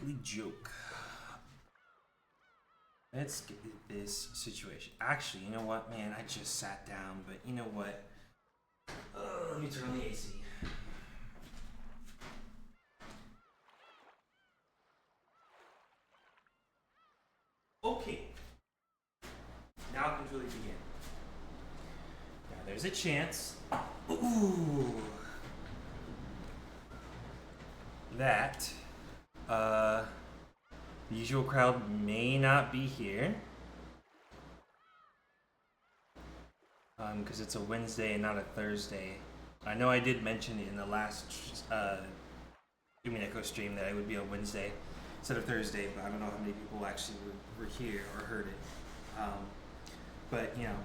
weekly joke. Let's get this situation. Actually, you know what, man? I just sat down, but you know what? Let me turn on the AC. Okay. Now I can truly begin. Now there's a chance. Ooh. That the usual crowd may not be here. Because it's a Wednesday and not a Thursday. I know I did mention it in the last Umineko stream that it would be a Wednesday instead of Thursday, but I don't know how many people actually were here or heard it. But, you know,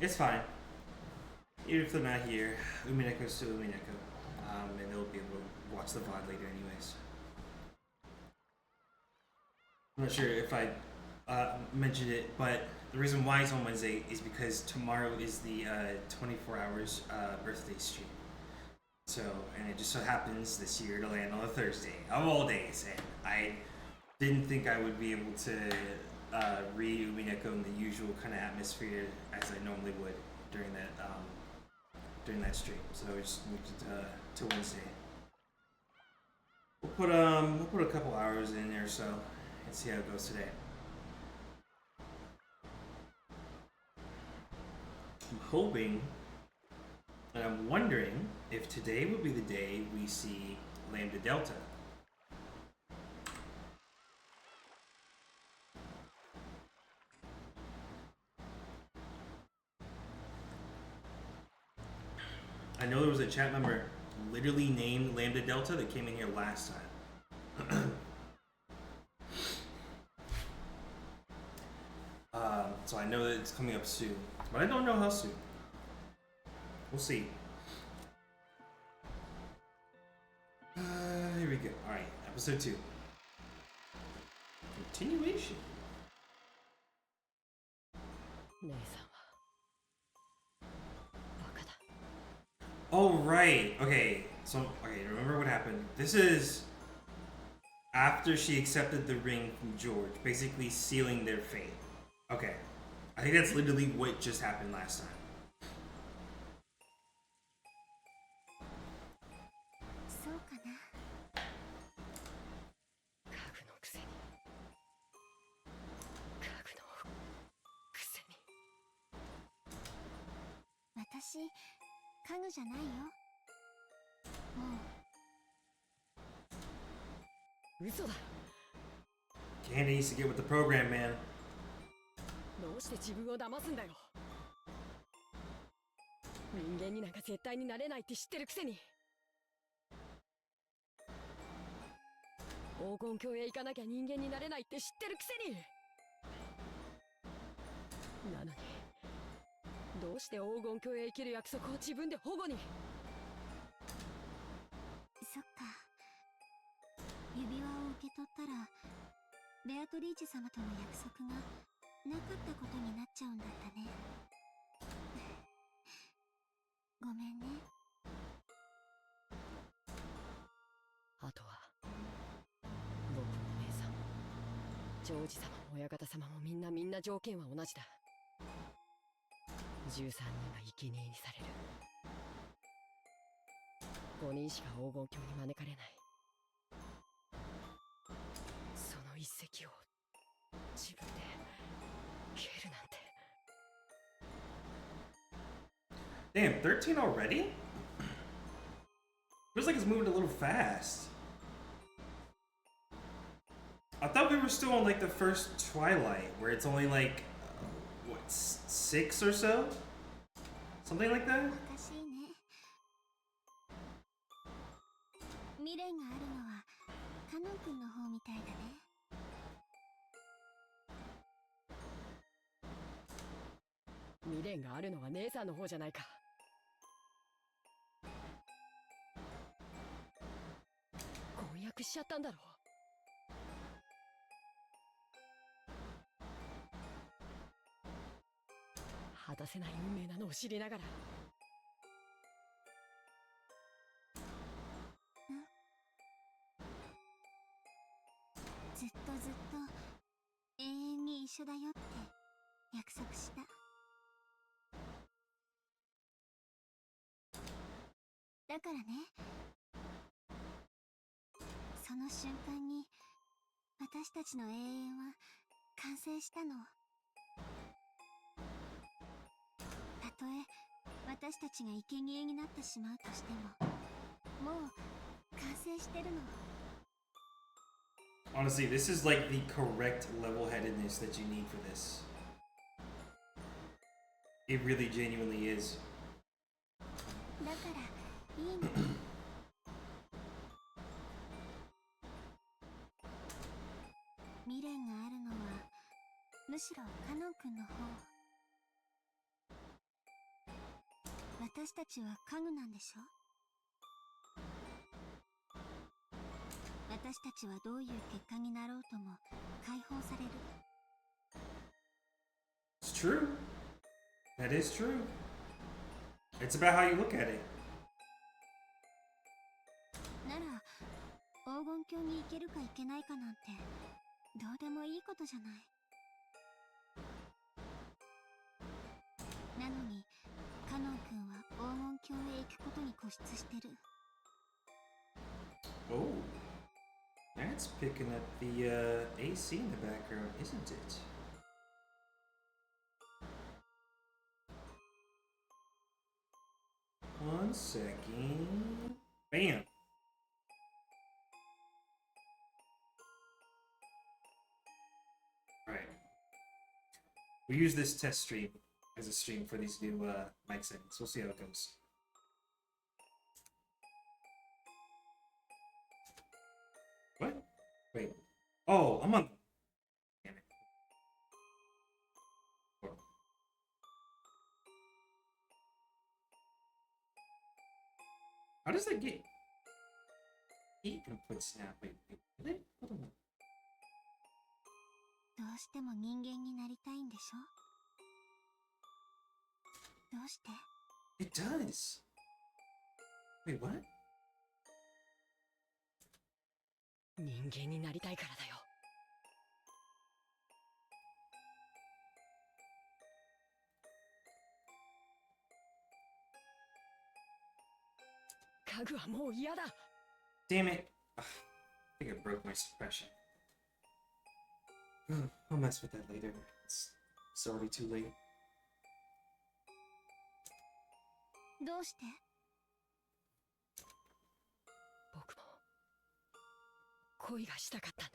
it's fine. Even if they're not here, Umineko is still Umineko. And they'll be able to watch the VOD later anyways. I'm not sure if I mentioned it, but the reason why it's on Wednesday is because tomorrow is the 24 hours birthday stream. So, and it just so happens this year to land on a Thursday of all days, and I didn't think I would be able to read Umineko in the usual kind of atmosphere as I normally would during that stream. So we just moved it to Wednesday. We'll put a couple hours in there or so and see how it goes today. I'm hoping and I'm wondering if today would be the day we see Lambda Delta. I know there was a chat member literally named Lambda Delta that came in here last time. So I know that it's coming up soon, but I don't know how soon. We'll see. Here we go. Alright, episode 2. Continuation. Oh, right. Okay. So, remember what happened. This is after she accepted the ring from George, basically sealing their fate. Okay. I think that's literally what just happened last time. Candy needs to get with the program, man. どうして自分を騙すんだよ。人間になんか絶対になれないって知ってるくせに。黄金鏡へ行かなきゃ人間になれないって知ってるくせに。なのに、どうして黄金鏡へ生きる約束を自分で保護に。そっか。指輪を受け取ったら、ベアトリーチ様との約束がなかったことになっちゃうんだったね。ごめんね。あとは僕も姉さん、ジョージ様も親方様もみんな条件は同じだ。13人が生贄にされる。5人しか黄金鏡に招かれない。その一石を自分で消えるなんて。Damn, 13 already? Feels like it's moving a little fast. I thought we were still on like the first Twilight, where it's only like, what, 6 or so? Something like that? おかしいね。未練があるのはカノン君の方みたいだね。未練があるのは姉さんの方じゃないか。婚約しちゃったんだろ。果たせない運命なのを知りながら。緒だよって約束した。だからね、その瞬間に私たちの永遠は完成したの。たとえ私たちが生贄になってしまうとしても、もう完成してるの。 Honestly, this is like the correct level-headedness that you need for this. It really genuinely is. だからいいの。未練があるのはむしろカノン君の方。私たちは家具なんでしょ。私たちはどういう結果になろうとも解放される。 It's true. That is true. It's about how you look at it. なら黄金鏡に行けるか行けないかなんてどうでもいいことじゃない。なのにカノン君は黄金鏡へ行くことに固執してる。 Oh, that's picking up the AC in the background, isn't it? One second. Bam. All right. We use this test stream as a stream for these new mic settings. We'll see how it goes. What? Wait. Oh, I'm on. Damn it. Oh. How does that get 8 inputs now? Wait, really? Hold on. どうしても人間になりたいんでしょ。どうして？ It does. Wait, what? 人間になりたいからだよ。家具はもう嫌だ。Damn it. Ugh, I think I broke my suppression. I'll mess with that later. It's already too late. どうして？僕も恋がしたかったんだ。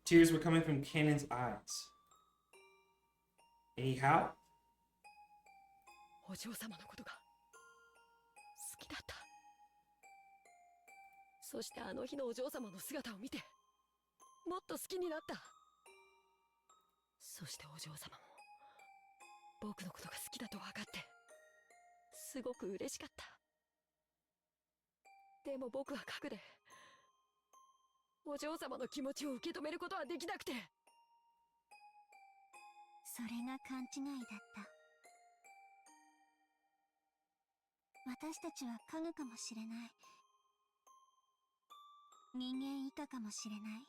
Tears were coming from Cannon's eyes. Anyhow? お嬢様のことが好きだった。そしてあの日のお嬢様の姿を見てもっと好きになった。そしてお嬢様も僕のことが好きだと分かってすごく嬉しかった。でも僕は核でお嬢様の気持ちを受け止めることはできなくて。それが勘違いだった。私たちは家具かもしれない。人間以下かもしれない。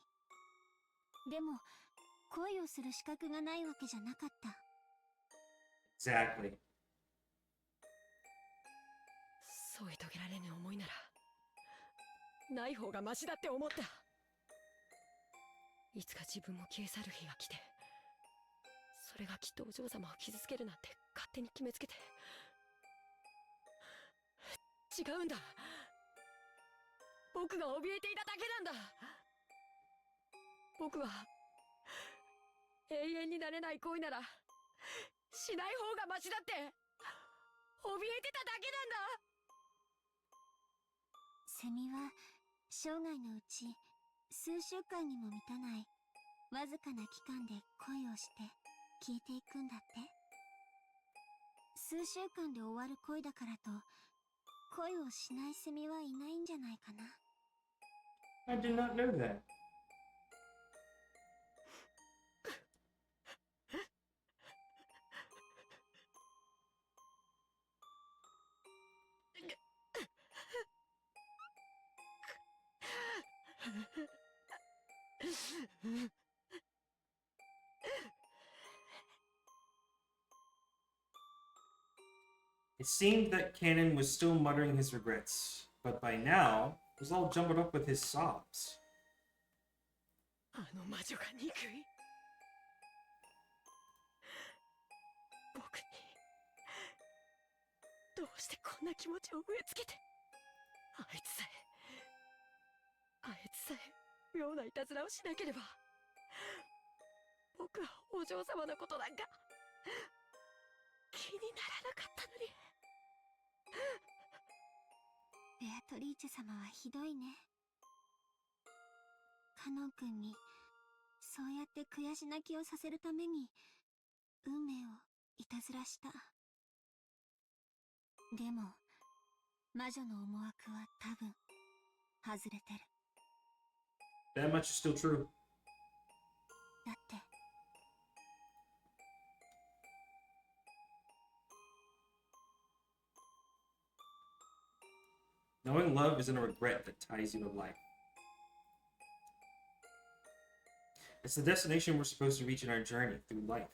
でも恋をする資格がないわけじゃなかった。 Exactly. 添い遂げられぬ思いならない方がマシだって思った。いつか自分も消え去る日が来て、それがきっとお嬢様を傷つけるなんて勝手に決めつけて。違うんだ。僕が怯えていただけなんだ。僕は永遠になれない恋ならしない方がマシだって怯えてただけなんだ。セミは生涯のうち数週間にも満たないわずかな期間で恋をして消えていくんだって。数週間で終わる恋だからと恋をしないセミはいないんじゃないかな。 I did not know that. It seemed that Cannon was still muttering his regrets, but by now, it was all jumbled up with his sobs. あの魔女が憎い。僕にどうしてこんな気持ちを植え付けて、あいつさえ妙ないたずらをしなければ、僕はお嬢様のことなんか気にならなかったのに。ベアトリーチェ様はひどいね。カノン君にそうやって悔し泣きをさせるために運命をいたずらした。でも魔女の思惑は多分外れてる。 That much is still true. だってKnowing love isn't a regret that ties you to life. It's the destination we're supposed to reach in our journey through life.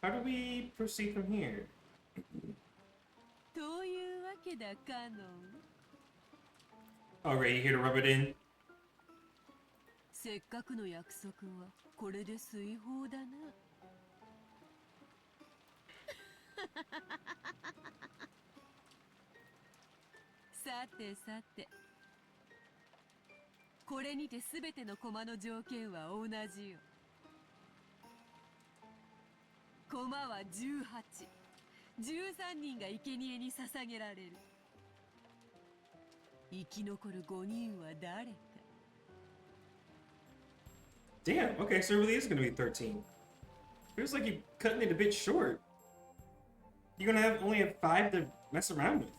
How do we proceed from here? というわけだ、カノン。 Alright, you here to rub it in? せっかくの約束はこれで遂法だな。さてさて、これにて全ての駒の条件は同じよ。駒は18、13人が生贄に捧げられる。生き残る5人は誰か。 Damn, okay, so it really is gonna be 13. Feels like you're cutting it a bit short. You're gonna only have 5 to mess around with.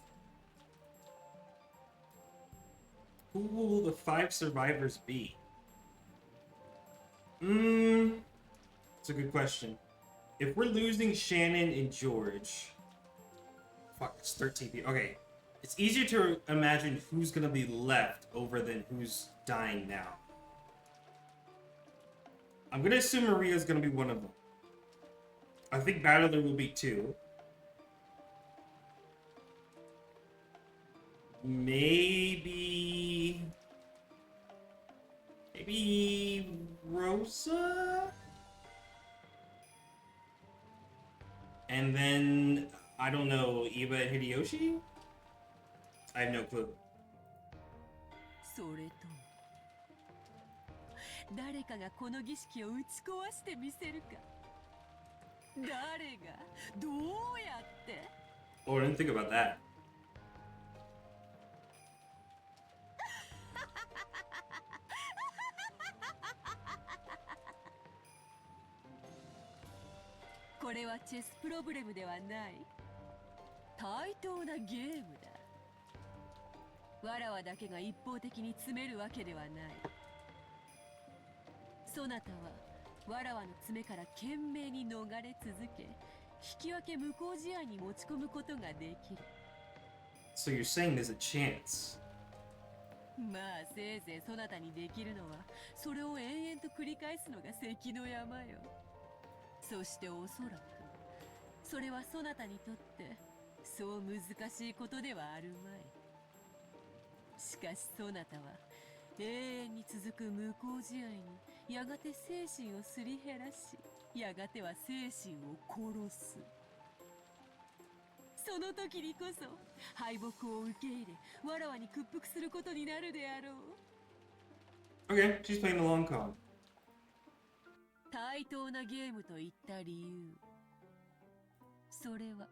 Who will the 5 survivors be? It's a good question. If we're losing Shannon and George... Fuck, it's 13 people. Okay. It's easier to imagine who's gonna be left over than who's dying now. I'm gonna assume Maria's gonna be one of them. I think Battler will be 2. Maybe Rosa? And then, I don't know, Iba and Hideyoshi? I have no clue. それとも誰かがこの儀式を打ち壊してみせるか。誰がどうやって。 Oh, I didn't think about that. これはチェスプロブレムではない。対等なゲームだ。わらわだけが一方的に詰めるわけではない。そなたはわらわの爪から懸命に逃れ続け、引き分け無効試合に持ち込むことができる。 So you're saying there's a chance? まあせいぜいそなたにできるのはそれを延々と繰り返すのが関の山よ。そしておそらくそれはそなたにとってそう難しいことではあるまい。しかしそなたは永遠に続く無効試合にやがて精神をすり減らし、やがては精神を殺す。その時にこそ敗北を受け入れ、わらわに屈服することになるであろう。 Okay, she's playing the long con. 対等なゲームといった理由、それは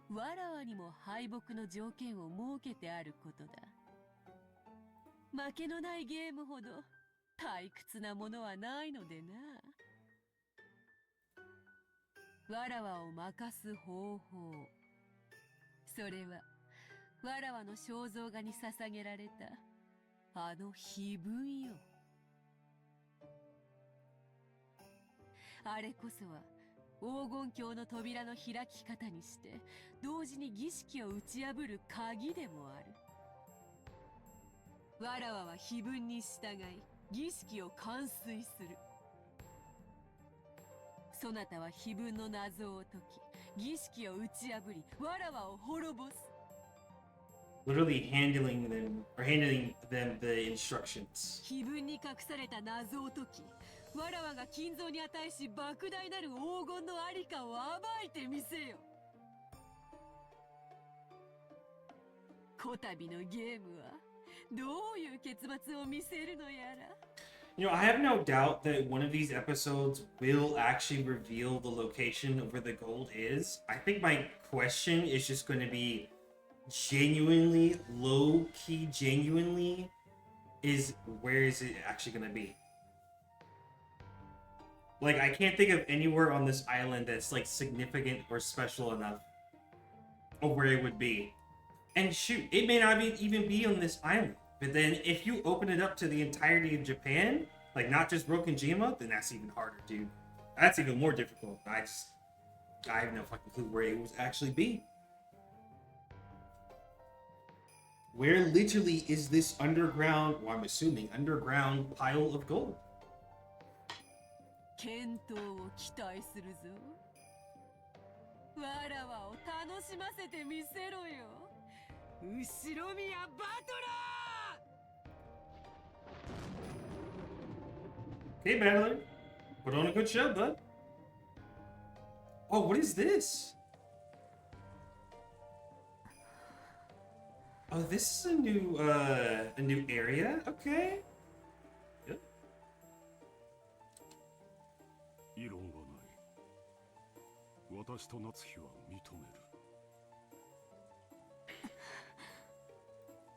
わらわにも敗北の条件を設けてあることだ。負けのないゲームほど退屈なものはないのでな。わらわを負かす方法、それはわらわの肖像画に捧げられたあの碑文よ。あれこそは黄金鏡の扉の開き方にして同時に儀式を打ち破る鍵でもある。わらわは碑文に従い儀式を完遂する。そなたは碑文の謎を解き儀式を打ち破りわらわを滅ぼす。 Literally handing them the instructions. 碑文に隠された謎を解きわらわが金像に値し莫大なる黄金のありかを暴いてみせよ。こたびのゲームはどういう結末を見せるのやら。 You know, I have no doubt that one of these episodes will actually reveal the location of where the gold is. I think my question is just going to be genuinely, low-key, genuinely, is where is it actually going to be? Like, I can't think of anywhere on this island that's, like, significant or special enough of where it would be. And shoot, it may not even be on this island. But then if you open it up to the entirety of Japan, like not just Rokujima, then that's even harder, dude. That's even more difficult. I have no fucking clue where it would actually be. Where literally is this underground, well, I'm assuming, underground pile of gold? 健闘を期待するぞ。わらわを楽しませてみせろよ。後ろ宮バトラー。 Okay, battler. Put on a good show, bud. Oh, what is this? Oh, this is a new area. Okay. Yep. 異論はない。私と夏日は認める。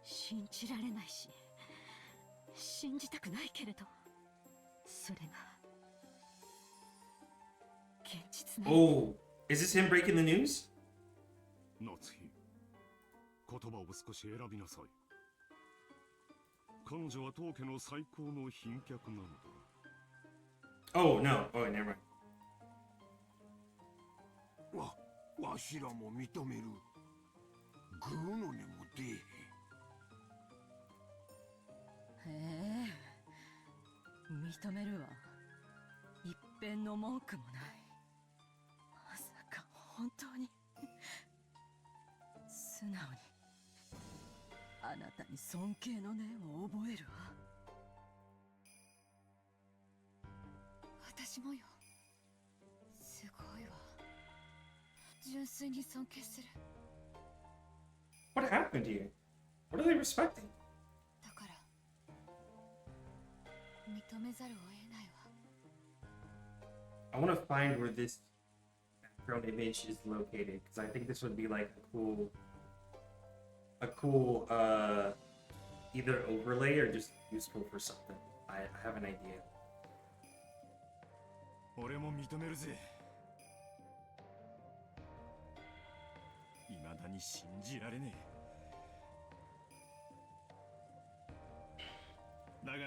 信じられないし、信じたくないけれど、それが現実なの。 Oh, is this him breaking the news? 夏日、言葉を少し選びなさい。彼女は当家の最高の賓客なのだ。 Oh, no. Oh, never mind. わしらも認める。グーの音も出えへん。へえ、認めるわ。一遍の文句もない。まさか本当に素直にあなたに尊敬の念を覚えるわ。私もよ。すごいわ。純粋に尊敬する。 What happened here? What are they respecting? だから認めざるを得ないわ。 I want to find where this background image is located because I think this would be like a cool either overlay or just useful for something. I have an idea. 俺も認めるぜ。未だに信じられねえ。だが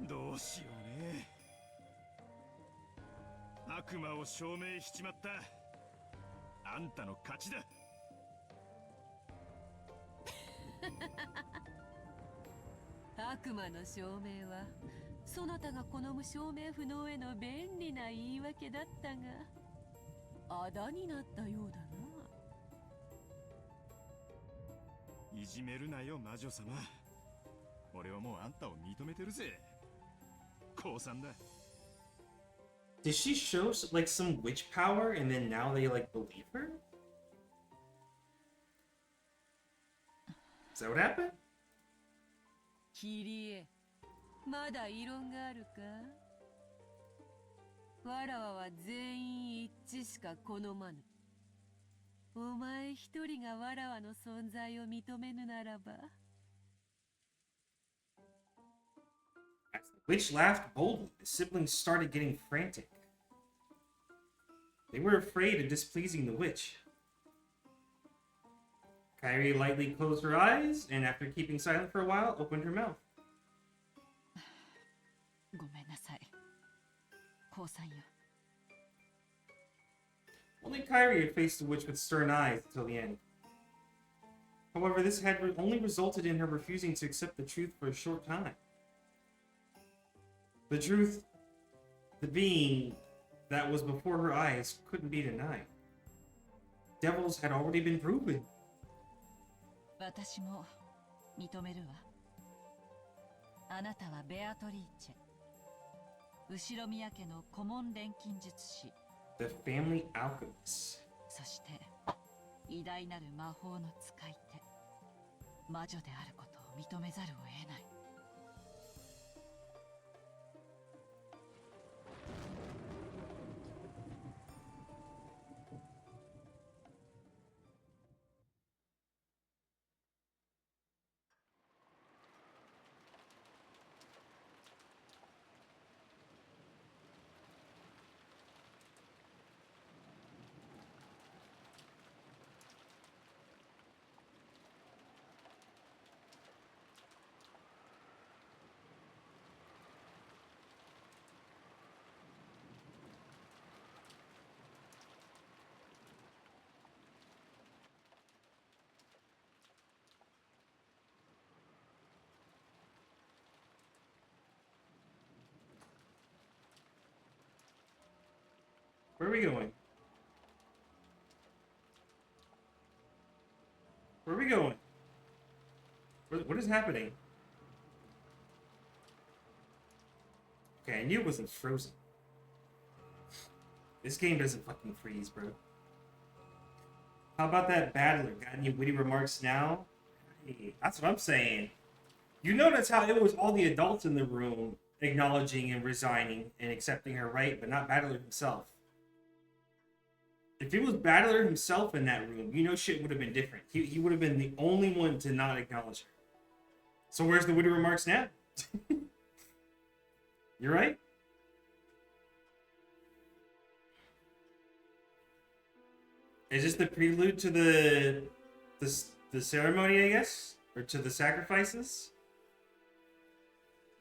どうしようね。悪魔を証明しちまった。あんたの勝ちだ。悪魔の証明はそなたが好む証明不能への便利な言い訳だったが、あだになったようだな。いじめるなよ魔女様。俺はもうあんたを認めてるぜ。降参だ。Did she show like some witch power and then now they like believe her? Is that what happened? キリエ、まだ異論があるか。わらわは全員一致しか好まぬ。お前一人がわらわの存在を認めぬならば。 As the witch laughed boldly, the siblings started getting frantic. They were afraid of displeasing the witch. Kairi lightly closed her eyes, and after keeping silent for a while, opened her mouth. ごめんなさい。降参よ。 Only Kyrie had faced the witch with stern eyes until the end. However, this had only resulted in her refusing to accept the truth for a short time. The truth, the being that was before her eyes, couldn't be denied. Devils had already been proven. 私も認めるわ。あなたはベアトリーチェ、後宮家の顧問錬金術師。 The family alchemist. そして偉大なる魔法の使い手、魔女であることを認めざるを得ない。 Where are we going? Where are we going? What is happening? Okay, I knew it wasn't frozen. This game doesn't fucking freeze, bro. How about that battler? Got any witty remarks now? Hey, that's what I'm saying. You notice how it was all the adults in the room acknowledging and resigning and accepting her right, but not Battler himself. If it was Battler himself in that room, you know shit would have been different. He would have been the only one to not acknowledge her. So where's the witty remarks now? You're right. Is this the prelude to the ceremony, I guess? Or to the sacrifices?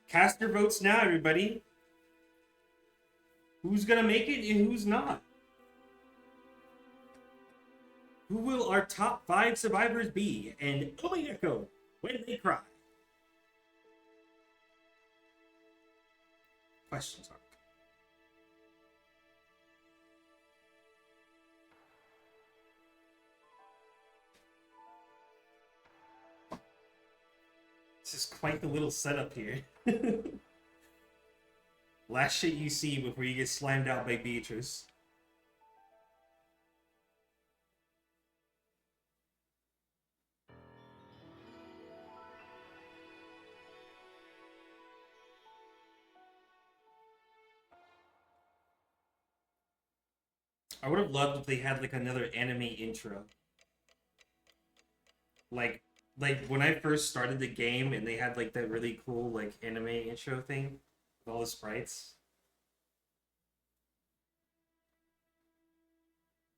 Cast your votes now, everybody. Who's gonna make it and who's not? Who will our top 5 survivors be? And Umineko when they cry? Questions mark. This is quite the little setup here. Last shit you see before you get slammed out by Beatrice. I would have loved if they had like another anime intro. Like when I first started the game and they had like that really cool like anime intro thing with all the sprites.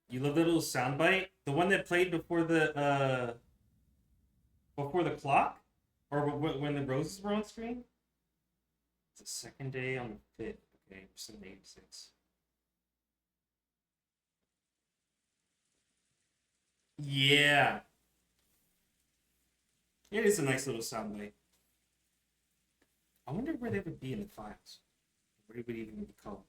You love that little soundbite? The one that played before the clock? Or when the roses were on screen? It's the second day on the 5th. Okay, we're still 86. Yeah. It is a nice little soundbite. I wonder where they would be in the files. Where it would even be called.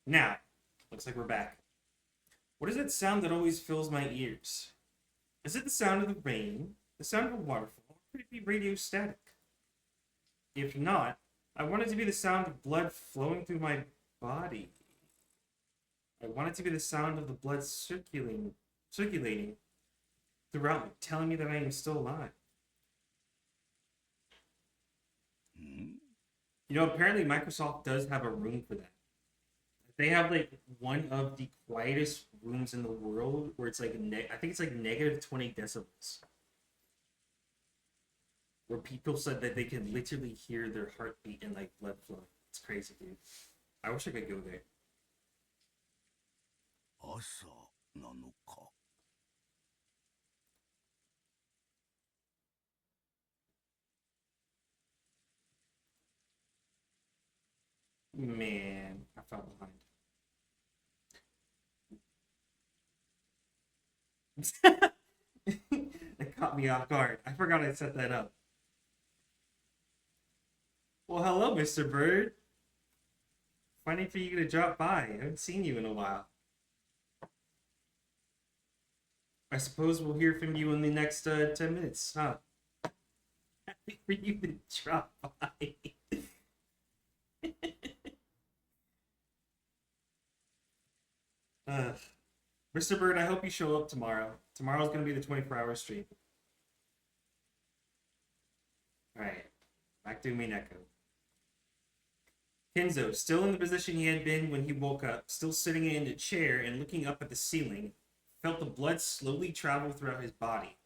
Now, looks like we're back. What is that sound that always fills my ears? Is it the sound of the rain? The sound of a waterfall? Or could it be radio static? If not, I want it to be the sound of blood flowing through my body. I want it to be the sound of the blood circulating throughout me, telling me that I am still alive. You know, apparently Microsoft does have a room for that. They have like one of the quietest rooms in the world where it's like, I think it's like negative 20 decibels. Where people said that they can literally hear their heartbeat and like blood flow. It's crazy, dude. I wish I could go there. 朝なのか。Man, I fell behind. It caught me off guard. I forgot I set that up. Well, hello, Mr. Bird. Funny for you to drop by. I haven't seen you in a while. I suppose we'll hear from you in the next 10 minutes, huh? Happy for you to drop by. Mr. Bird, I hope you show up tomorrow. Tomorrow's going to be the 24-hour stream. Alright, back to Umineko. Kenzo, still in the position he had been when he woke up, still sitting in a chair and looking up at the ceiling, felt the blood slowly travel throughout his body.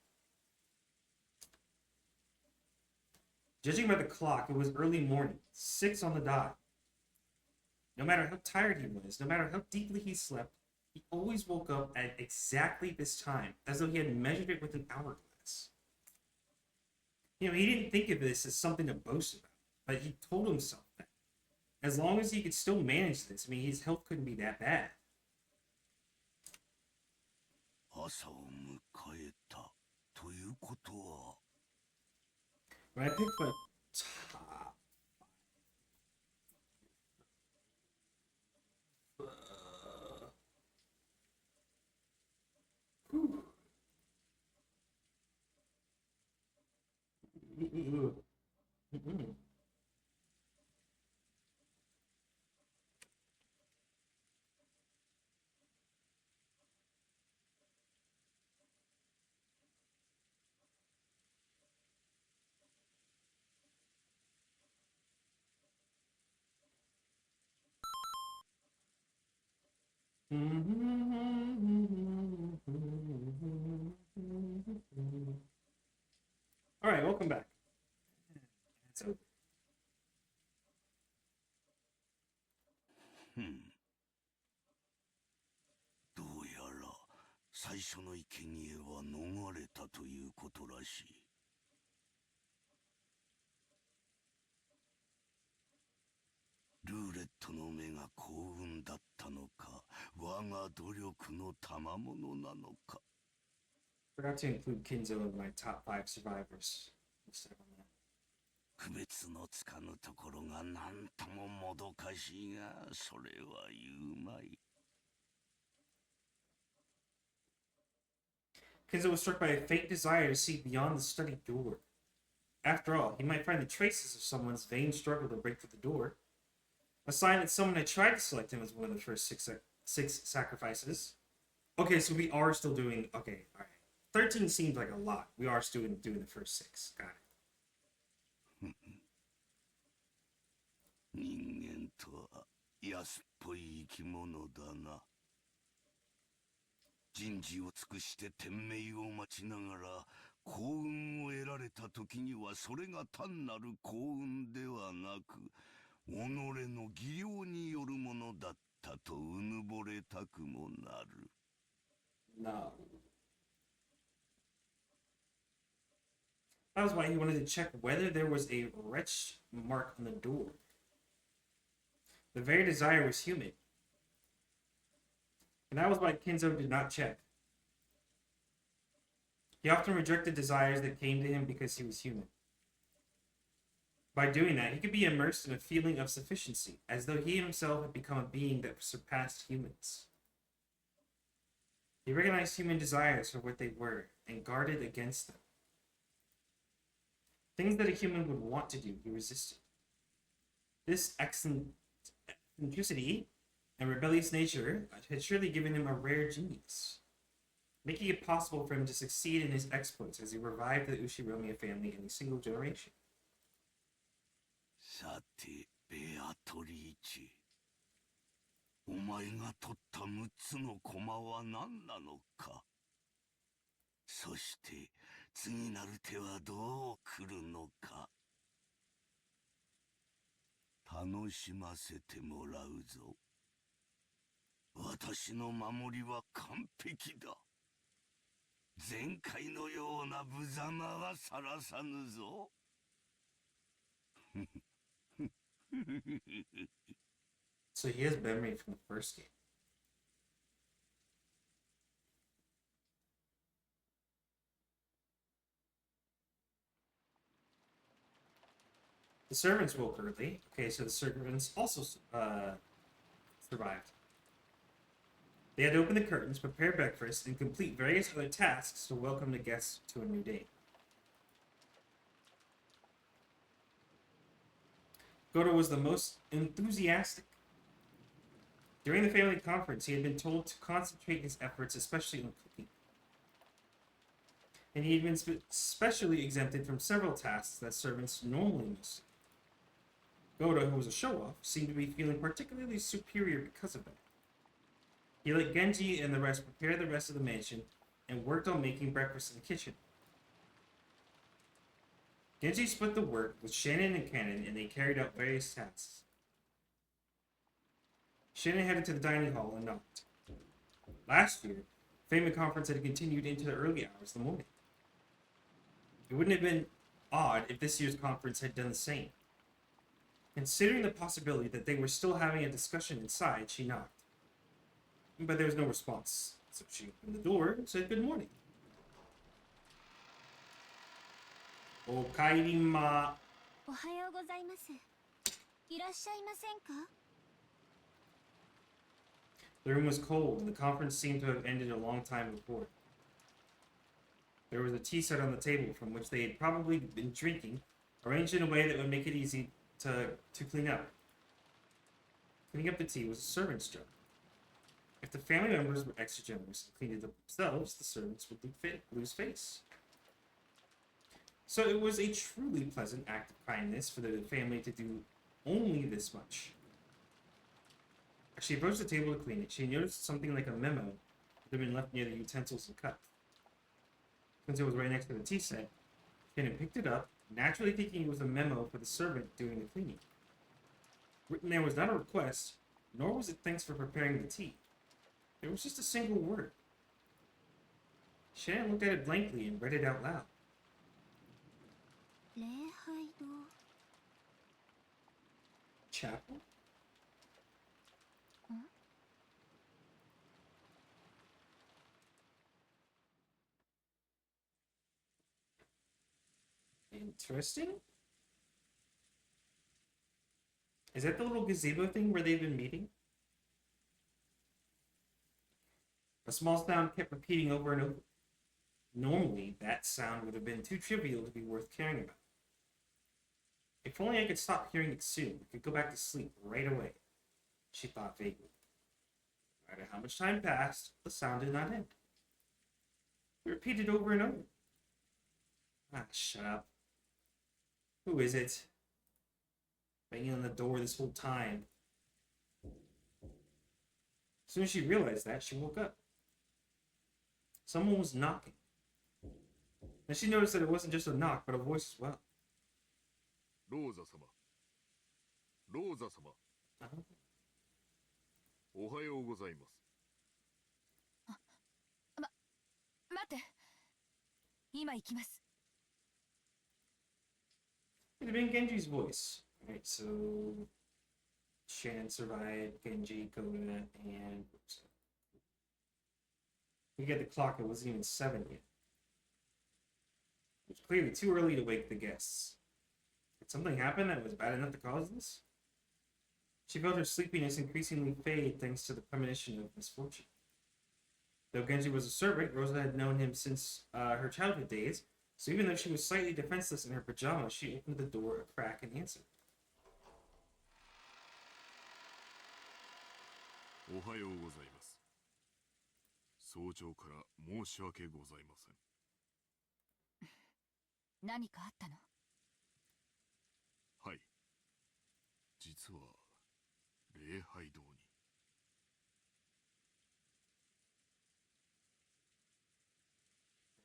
Judging by the clock, it was early morning, 6 on the dot. No matter how tired he was, no matter how deeply he slept, he always woke up at exactly this time, as though he had measured it with an hourglass. You know, he didn't think of this as something to boast about, but he told himself that. As long as he could still manage this, I mean, his health couldn't be that bad. 朝を迎えたということは When I picked my top... Alright, welcome back. It's over. どうやら最初の生贄は逃れたということらしい。ルーレットの目が幸運だったのか、我が努力の賜物なのか。 Forgot to include Kinzo in my top 5 survivors. 区別のつかぬところがなんとももどかしいが、それは言うまい。 Kinzo was struck by a faint desire to see beyond the study door. After all, he might find the traces of someone's vain struggle to break through the door. A sign that someone had tried to select him as one of the first six sacrifices. Okay, so we are still doing... Okay, alright. 13 seems like a lot. We are still doing the first 6. Got it. 人間とは安っぽい生き物だな。人事を尽くして天命を待ちながら幸運を得られた時にはそれが単なる幸運ではなく己の技量によるものだったとうぬぼれたくもなる。No. That was why he wanted to check whether there was a wretched mark on the door. The very desire was human. And that was why Kinzo did not check. He often rejected desires that came to him because he was human. By doing that, he could be immersed in a feeling of sufficiency, as though he himself had become a being that surpassed humans. He recognized human desires for what they were, and guarded against them. Things that a human would want to do, he resisted. This eccentricity and rebellious nature had surely given him a rare genius, making it possible for him to succeed in his exploits as he revived the Ushiromiya family in a single generation. さて、ベアトリーチェ。お前が取った6つの駒は何なのか。そして、次なる手はどう来るのか。楽しませてもらうぞ。私の守りは完璧だ。前回のような無様はさらさぬぞ。So he has memory from the first game. The servants woke early. Okay, so the servants also survived. They had to open the curtains, prepare breakfast, and complete various other tasks to welcome the guests to a new day. Goto was the most enthusiastic. During the family conference, he had been told to concentrate his efforts especially on cooking. And he had been specially exempted from several tasks that servants normally must do. Goto, who was a show-off, seemed to be feeling particularly superior because of that. He let Genji and the rest prepare the rest of the mansion and worked on making breakfast in the kitchen. Genji split the work with Shannon and Cannon, and they carried out various tasks. Shannon headed to the dining hall and knocked. Last year, the family conference had continued into the early hours of the morning. It wouldn't have been odd if this year's conference had done the same. Considering the possibility that they were still having a discussion inside, she knocked. But there was no response, so she opened the door and said good morning. Okairima. おはようございます。いらっしゃいませんか? The room was cold, and the conference seemed to have ended a long time before. There was a tea set on the table from which they had probably been drinking, arranged in a way that would make it easy to clean up. Cleaning up the tea was a servant's job. If the family members were extra generous and cleaned it up themselves, the servants would lose face. So it was a truly pleasant act of kindness for the family to do only this much. As she approached the table to clean it, she noticed something like a memo that had been left near the utensils and cup. Since it was right next to the tea set, Shannon picked it up, naturally thinking it was a memo for the servant doing the cleaning. Written there was not a request, nor was it thanks for preparing the tea. It was just a single word. Shannon looked at it blankly and read it out loud. 礼拝堂 Chapel? Interesting. Is that the little gazebo thing where they've been meeting? A small sound kept repeating over and over. Normally, that sound would have been too trivial to be worth caring about. If only I could stop hearing it soon, I could go back to sleep right away, she thought vaguely. No matter how much time passed, the sound did not end. It repeated over and over. Ah, shut up. Who is it? Banging on the door this whole time. As soon as she realized that, she woke up. Someone was knocking. Then she noticed that it wasn't just a knock, but a voice as well. ローザ様。ローザ様。おはようございます。待って。今行きます。 It had been Genji's voice. Alright, so Shannon survived, Genji, Koda, and we get the clock, it wasn't even 7 yet. It was clearly too early to wake the guests. Did something happen that was bad enough to cause this? She felt her sleepiness increasingly fade thanks to the premonition of misfortune. Though Genji was a servant, Rosa had known him since her childhood days, so even though she was slightly defenseless in her pajamas, she opened the door a crack and answered. おはようございます。早朝から申し訳ございません。何かあったの？はい。実は礼拝堂に。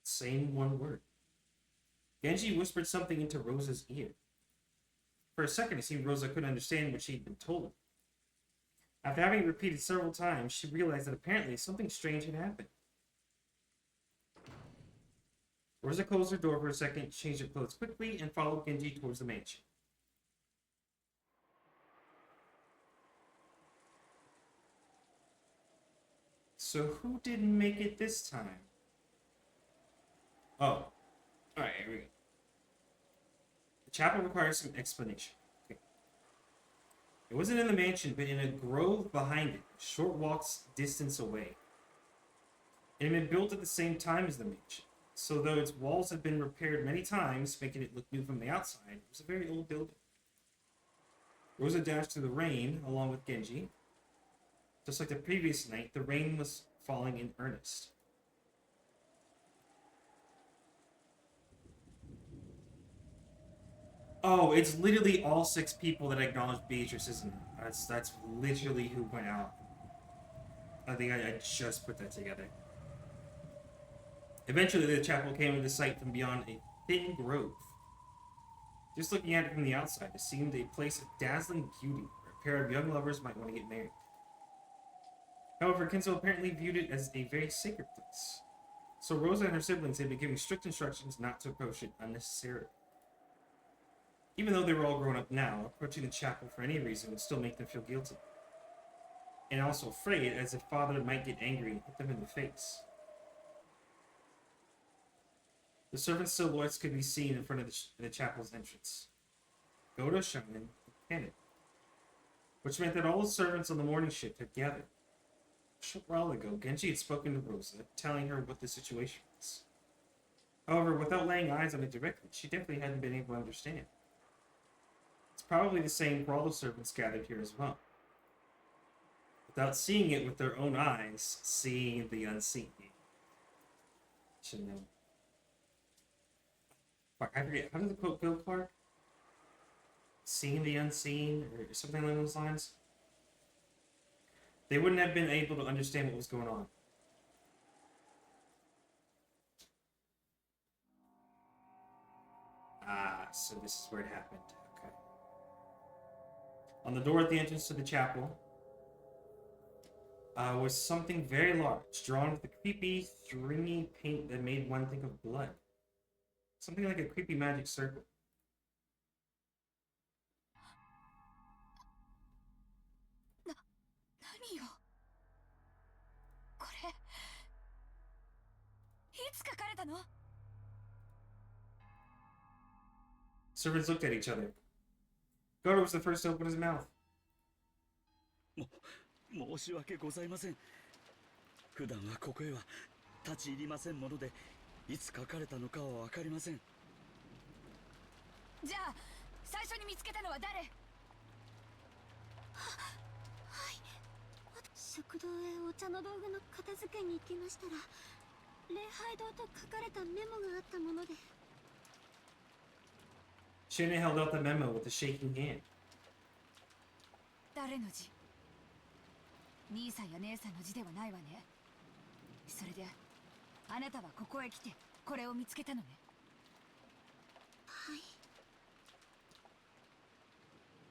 Same one word. Genji whispered something into Rosa's ear. For a second, it seemed Rosa couldn't understand what she had been told. After having it repeated several times, she realized that apparently something strange had happened. Rosa closed her door for a second, changed her clothes quickly, and followed Genji towards the mansion. So who didn't make it this time? Oh. Alright, here we go. The chapel requires some explanation. Okay. It wasn't in the mansion, but in a grove behind it, a short walk's distance away. It had been built at the same time as the mansion, so though its walls had been repaired many times, making it look new from the outside, it was a very old building. Rosa dashed through the rain, along with Genji. Just like the previous night, the rain was falling in earnest. Oh, it's literally all 6 people that acknowledged Beatrice, isn't it? That's literally who went out. I think I just put that together. Eventually, the chapel came into sight from beyond a thin grove. Just looking at it from the outside, it seemed a place of dazzling beauty, where a pair of young lovers might want to get married. However, Kenzo apparently viewed it as a very sacred place. So Rosa and her siblings had been giving strict instructions not to approach it unnecessarily. Even though they were all grown up now, approaching the chapel for any reason would still make them feel guilty. And also afraid, as if father might get angry and hit them in the face. The servants' silhouettes could be seen in front of the chapel's entrance. Goto, Shonen, and Kanen. Which meant that all the servants on the morning shift had gathered. A short while ago, Genji had spoken to Rosa, telling her what the situation was. However, without laying eyes on it directly, she definitely hadn't been able to understand. It's probably the same for all the servants gathered here as well. Without seeing it with their own eyes, seeing the unseen. Should know. Fuck, I forget. How does the quote go, Clark? Seeing the unseen, or something along those lines? They wouldn't have been able to understand what was going on. Ah, so this is where it happened. Okay. On the door at the entrance to the chapel was something very large, drawn with a creepy, stringy paint that made one think of blood. Something like a creepy magic circle. Servants looked at each other. Goto was the first to open his mouth. 申し訳ございません。普段はここへは立ち入りませんもので、いつ書かれたのかはわかりません。じゃあ最初に見つけたのは誰？はい。食堂へお茶の道具の片付けに行きましたら、礼拝堂と書かれたメモがあったもので。Shannon held out the memo with a shaking hand. 誰の字？兄さんや姉さんの字ではないわね。それであなたはここへ来てこれを見つけたのね。はい。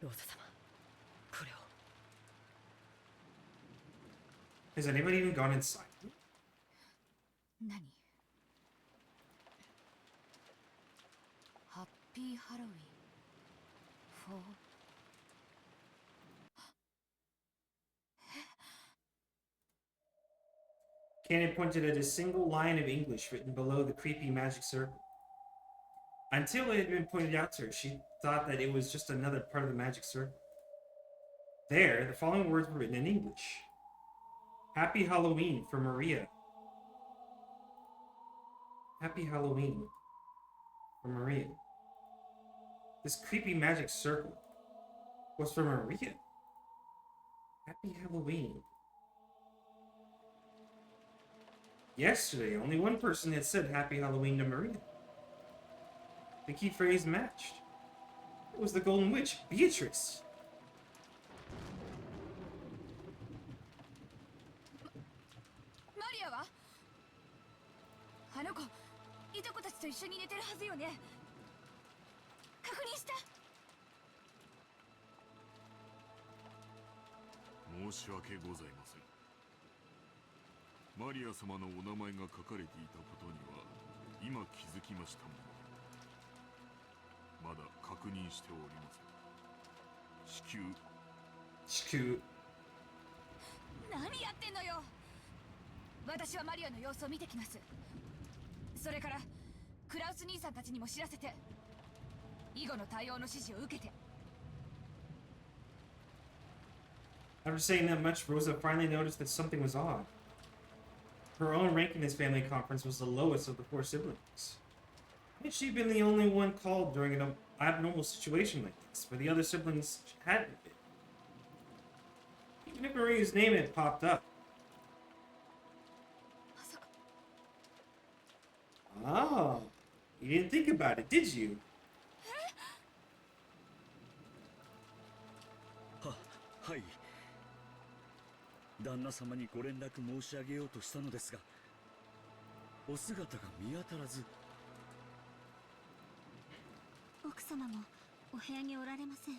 ローザ様、これを。Has anybody even gone inside? 何？ハッピーハロウィン。フォー。Kanen pointed at a single line of English written below the creepy magic circle. Until it had been pointed out to her, she thought that it was just another part of the magic circle. There, the following words were written in English. Happy Halloween for Maria. Happy Halloween for Maria. This creepy magic circle was for Maria. Happy Halloween. Yesterday, only one person had said Happy Halloween to Maria. The key phrase matched. It was the Golden Witch, Beatrice. マリアは？あの子、いとこたちと一緒に寝てるはずよね。確認した？申し訳ございません。マリア様のお名前が書かれていたことには今気づきましたもの。まだ確認しておりません。至急。何やってんのよ。私はマリアの様子を見てきます。それからクラウス兄さんたちにも知らせて、以後の対応の指示を受けて。 After saying that much, Rosa finally noticed that something was odd. Her own rank in this family conference was the lowest of the 4 siblings. Had she been the only one called during an abnormal situation like this, where the other siblings hadn't been? Even if Maria's name had popped up. まさか Oh, you didn't think about it, did you? はい。旦那様にご連絡申し上げようとしたのですが、お姿が見当たらず。奥様もお部屋におられません。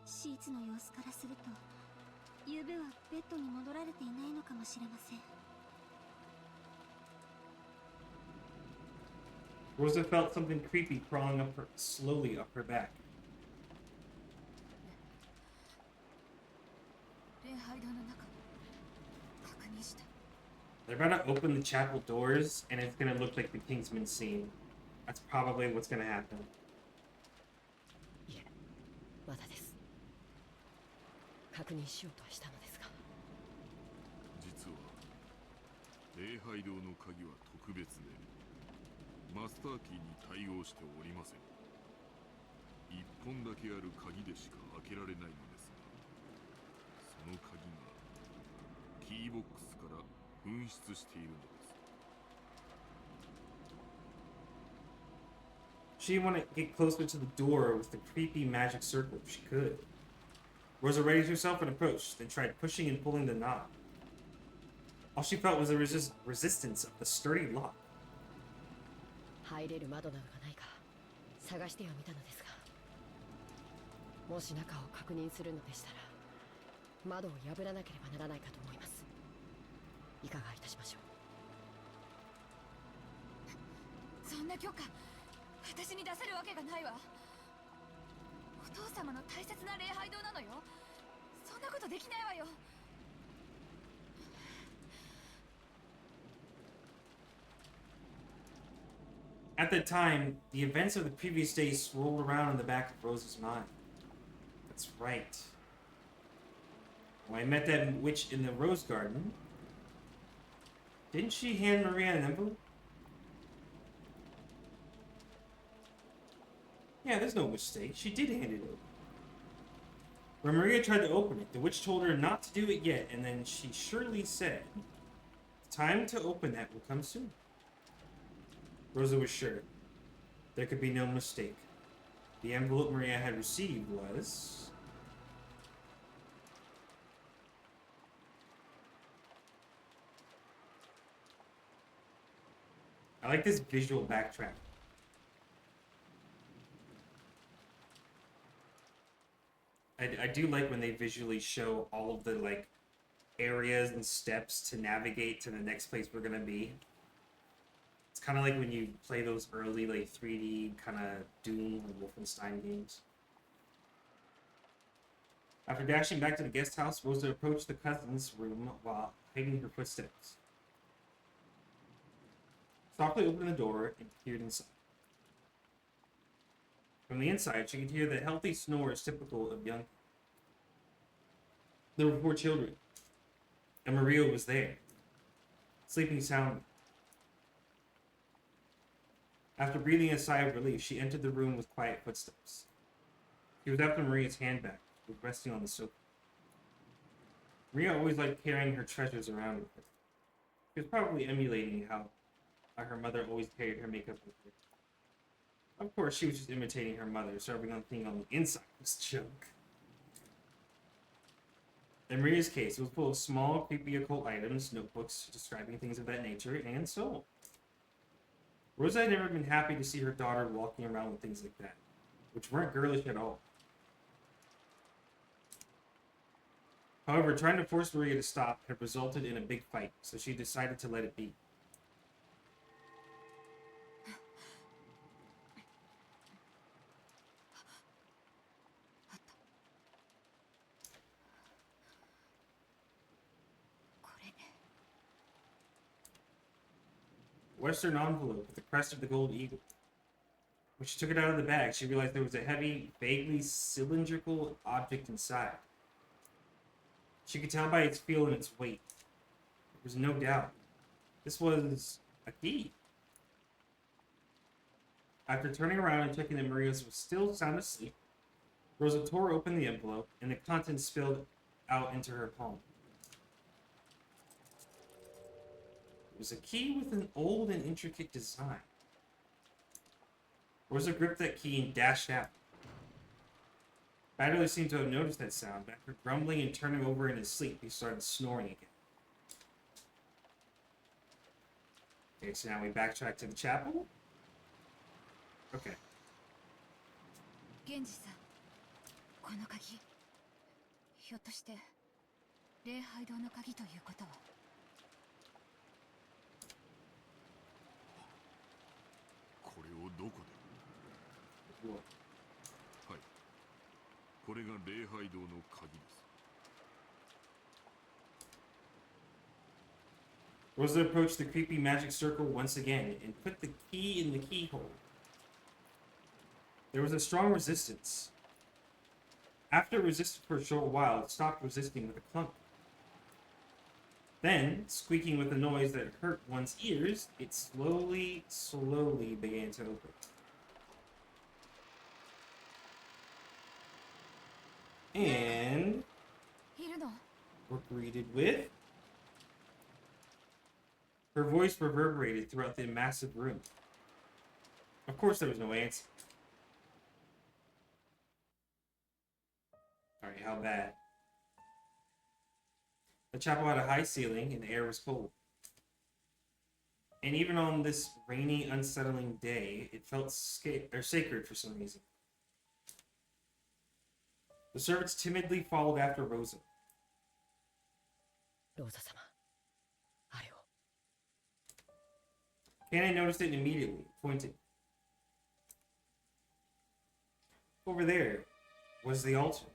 シーツの様子からすると、昨夜はベッドに戻られていないのかもしれません。 Rosa felt something creepy crawling slowly up her back. 礼拝堂の中確認した。 They're about to open the chapel doors, and it's gonna look like the Kingsman scene. That's probably what's gonna happen. いえ、まだです。確認しようとはしたのですが。実は礼拝堂の鍵は特別でマスターキーに対応しておりません。1本だけある鍵でしか開けられないのですが、その鍵がキーボックスから紛失しているのです。 She wanted to get closer to the door with the creepy magic circle if she could. Rosa raised herself and approached, then tried pushing and pulling the knob. All she felt was the resistance of the sturdy lock. 入れる窓などがないか探してはみたのですが、もし中を確認するのでしたら窓を破らなければならないかと思います。いかがいたしましょう。そんな許可私に出せるわけがないわ。お父様の大切な礼拝堂なのよ。そんなことできないわよ。 At the time, the events of the previous day swirled around in the back of Rosa's mind. That's right. When I met that witch in the rose garden, didn't she hand Maria an envelope? Yeah, there's no mistake. She did hand it over. When Maria tried to open it, the witch told her not to do it yet, and then she surely said, "The time to open that will come soon." Rosa was sure. There could be no mistake. The envelope Maria had received was... I like this visual backtrack. I do like when they visually show all of the like areas and steps to navigate to the next place we're gonna be. It's kind of like when you play those early like 3D kind of Doom or Wolfenstein games. After dashing back to the guest house, Rosa approached the cousin's room while hiding her footsteps. Softly opened the door and peered inside. From the inside, she could hear the healthy snores typical of young. There were 4 children, and Maria was there, sleeping soundly. After breathing a sigh of relief, she entered the room with quiet footsteps. She was after Maria's handbag, which was resting on the sofa. Maria always liked carrying her treasures around with her. She was probably emulating how her mother always carried her makeup with her. Of course, she was just imitating her mother, so everything on the inside was junk. In Maria's case, it was full of small, creepy occult items, notebooks describing things of that nature, and so on. Rosa had never been happy to see her daughter walking around with things like that, which weren't girlish at all. However, trying to force Maria to stop had resulted in a big fight, so she decided to let it be. Western envelope with the crest of the gold eagle. When she took it out of the bag, she realized there was a heavy, vaguely cylindrical object inside. She could tell by its feel and its weight. There was no doubt. This was a key. After turning around and checking that Maria was still sound asleep, Rosa tore open the envelope, and the contents spilled out into her palm. It was a key with an old and intricate design. Rosa gripped that key and dashed out. Badderly seemed to have noticed that sound, but after grumbling and turning over in his sleep, he started snoring again. Okay, so now we backtrack to the chapel. Okay. 源氏さん、この鍵、ひょっとして礼拝堂の鍵ということは。これをどこで？はい。これが礼拝堂の鍵です。 Rosa approached the creepy magic circle once again and put the key in the keyhole. There was a strong resistance. After it resisted for a short while, it stopped resisting with a clunk. Then, squeaking with a noise that hurt one's ears, it slowly began to open. And we're greeted with... Her voice reverberated throughout the massive room. Of course there was no answer. Alright, how bad? The chapel had a high ceiling and the air was cold. And even on this rainy, unsettling day, it felt sacred for some reason. The servants timidly followed after Rosa. Rosa-sama, Areo. Kanan noticed it immediately, pointing. Over there was the altar.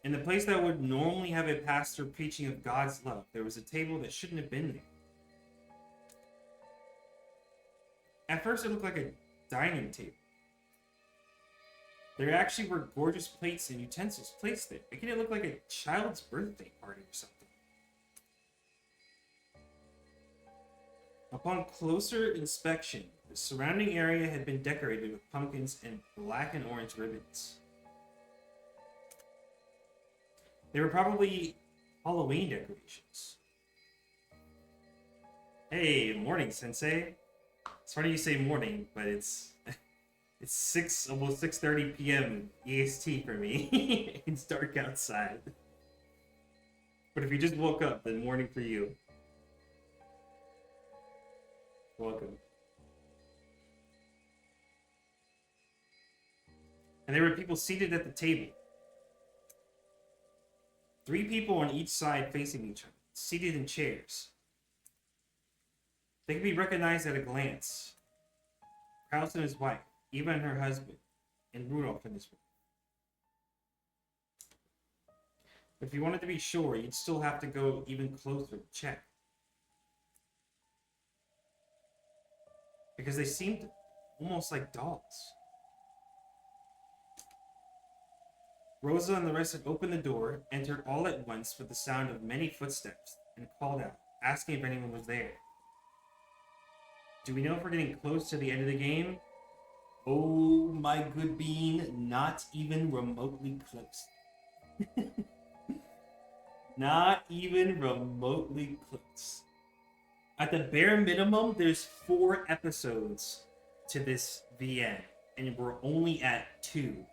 In the place that would normally have a pastor preaching of God's love, there was a table that shouldn't have been there. At first, it looked like a dining table. There actually were gorgeous plates and utensils placed there, making it look like a child's birthday party or something. Upon closer inspection, the surrounding area had been decorated with pumpkins and black and orange ribbons. They were probably Halloween decorations. Hey, morning, Sensei. It's funny you say morning, but it's almost 6:30 p.m. EST for me. It's dark outside. But if you just woke up, then morning for you. Welcome. And there were people seated at the table. 3 people on each side facing each other, seated in chairs. They could be recognized at a glance. Kraus and his wife, Eva and her husband, and Rudolph and his wife. But if you wanted to be sure, you'd still have to go even closer to check. Because they seemed almost like dolls. Rosa and the rest had opened the door, entered all at once with the sound of many footsteps, and called out, asking if anyone was there. Do we know if we're getting close to the end of the game? Oh, my good bean, not even remotely close. Not even remotely close. At the bare minimum, there's 4 episodes to this VN, and we're only at 2.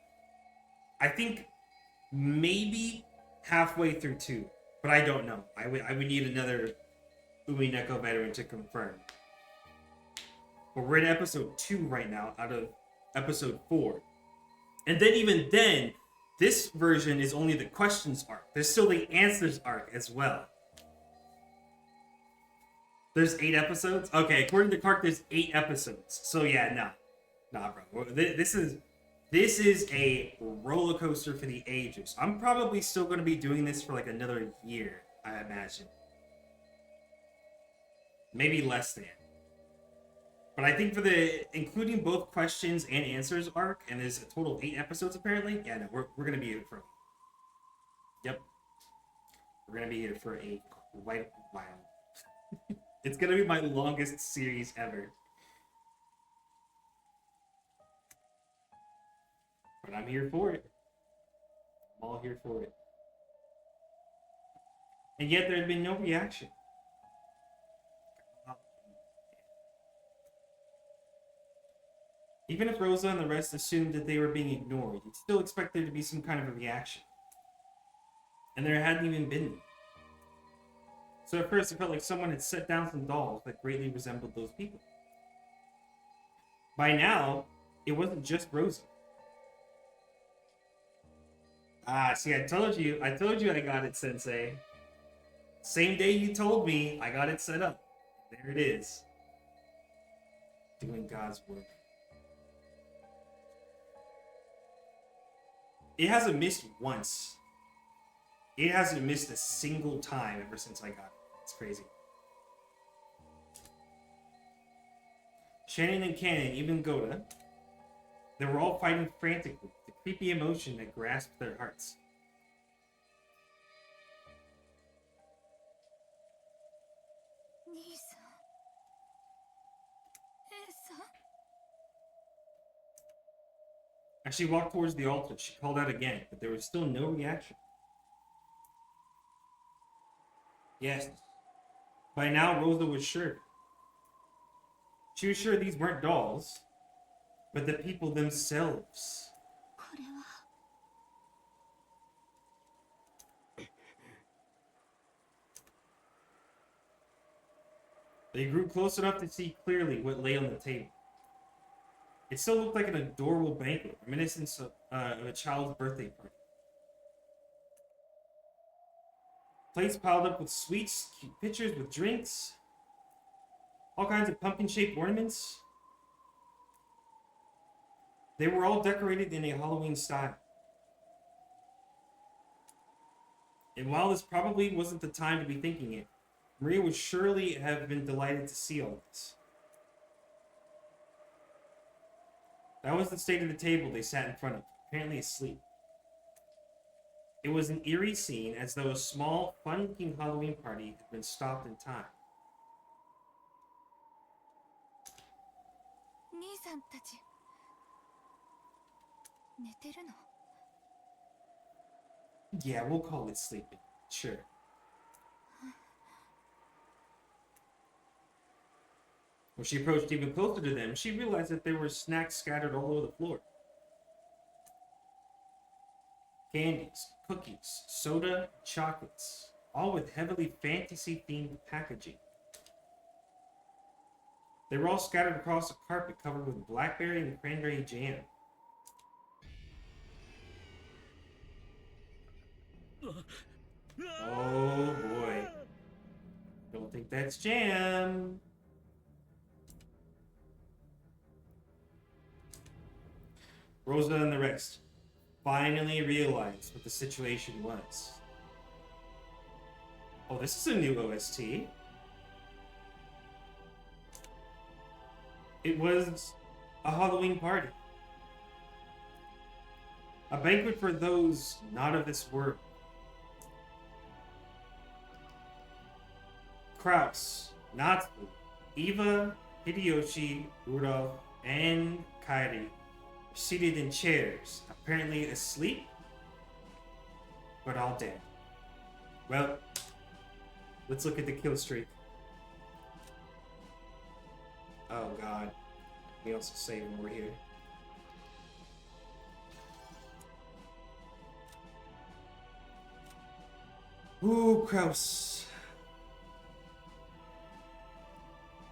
I think maybe halfway through 2, but I don't know. I would need another Umineko veteran to confirm. But we're in episode 2 right now out of episode 4. And then even then, this version is only the questions arc. There's still the answers arc as well. There's 8 episodes? Okay, according to Clark, there's 8 episodes. So yeah, nah, bro. This is a roller coaster for the ages. I'm probably still going to be doing this for like another year, I imagine. maybe less than. But I think for the including both questions and answers arc, and there's a total of 8 episodes apparently. Yeah, no, we're gonna be here for. Yep, we're gonna be here for a quite while. It's gonna be my longest series ever. But I'm here for it. I'm all here for it. And yet there had been no reaction. Even if Rosa and the rest assumed that they were being ignored, you'd still expect there to be some kind of a reaction. And there hadn't even been any. So at first it felt like someone had set down some dolls that greatly resembled those people. By now, it wasn't just Rosa. Ah, see, I told you I got it, Sensei. Same day you told me, I got it set up. There it is. Doing God's work. It hasn't missed once. It hasn't missed a single time ever since I got it. It's crazy. Shannon and Cannon, even Goda, they were all fighting frantically, the creepy emotion that grasped their hearts. As she walked towards the altar, she called out again, but there was still no reaction. Yes. By now, Rosa was sure. She was sure these weren't dolls, but the people themselves. They grew close enough to see clearly what lay on the table. It still looked like an adorable banquet, reminiscent of a child's birthday party. Plates piled up with sweets, cute pitchers with drinks, all kinds of pumpkin-shaped ornaments. They were all decorated in a Halloween style. And while this probably wasn't the time to be thinking it, Maria would surely have been delighted to see all this. That was the state of the table they sat in front of, apparently asleep. It was an eerie scene, as though a small, fun-looking Halloween party had been stopped in time. Yeah, we'll call it sleeping. Sure. When she approached even closer to them, she realized that there were snacks scattered all over the floor. Candies, cookies, soda, chocolates, all with heavily fantasy-themed packaging. They were all scattered across a carpet covered with blackberry and cranberry jam. Oh boy. Don't think that's jam. Rosa and the rest finally realized what the situation was. Oh, this is a new OST. It was a Halloween party. A banquet for those not of this world. Kraus, Natsu, Eva, Hideyoshi, Rudolph, and Kairi were seated in chairs, apparently asleep, but all dead. Well, let's look at the kill streak. Oh god. We also save when we're here. Ooh, Kraus.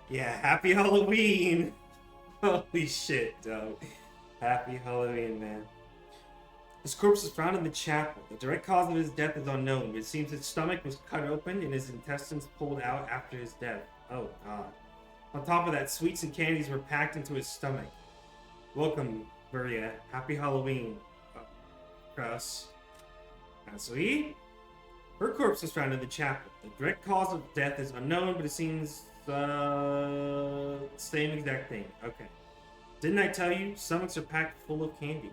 Yeah, happy Halloween! Holy shit, dog. Happy Halloween, man. His corpse is found in the chapel. The direct cause of his death is unknown, but it seems his stomach was cut open and his intestines pulled out after his death. Oh, God. On top of that, sweets and candies were packed into his stomach. Welcome, Maria. Happy Halloween, Kraus. Natsui? Her corpse was found in the chapel. The direct cause of death is unknown, but it seems same exact thing. Okay. Didn't I tell you? Stomachs are packed full of candy.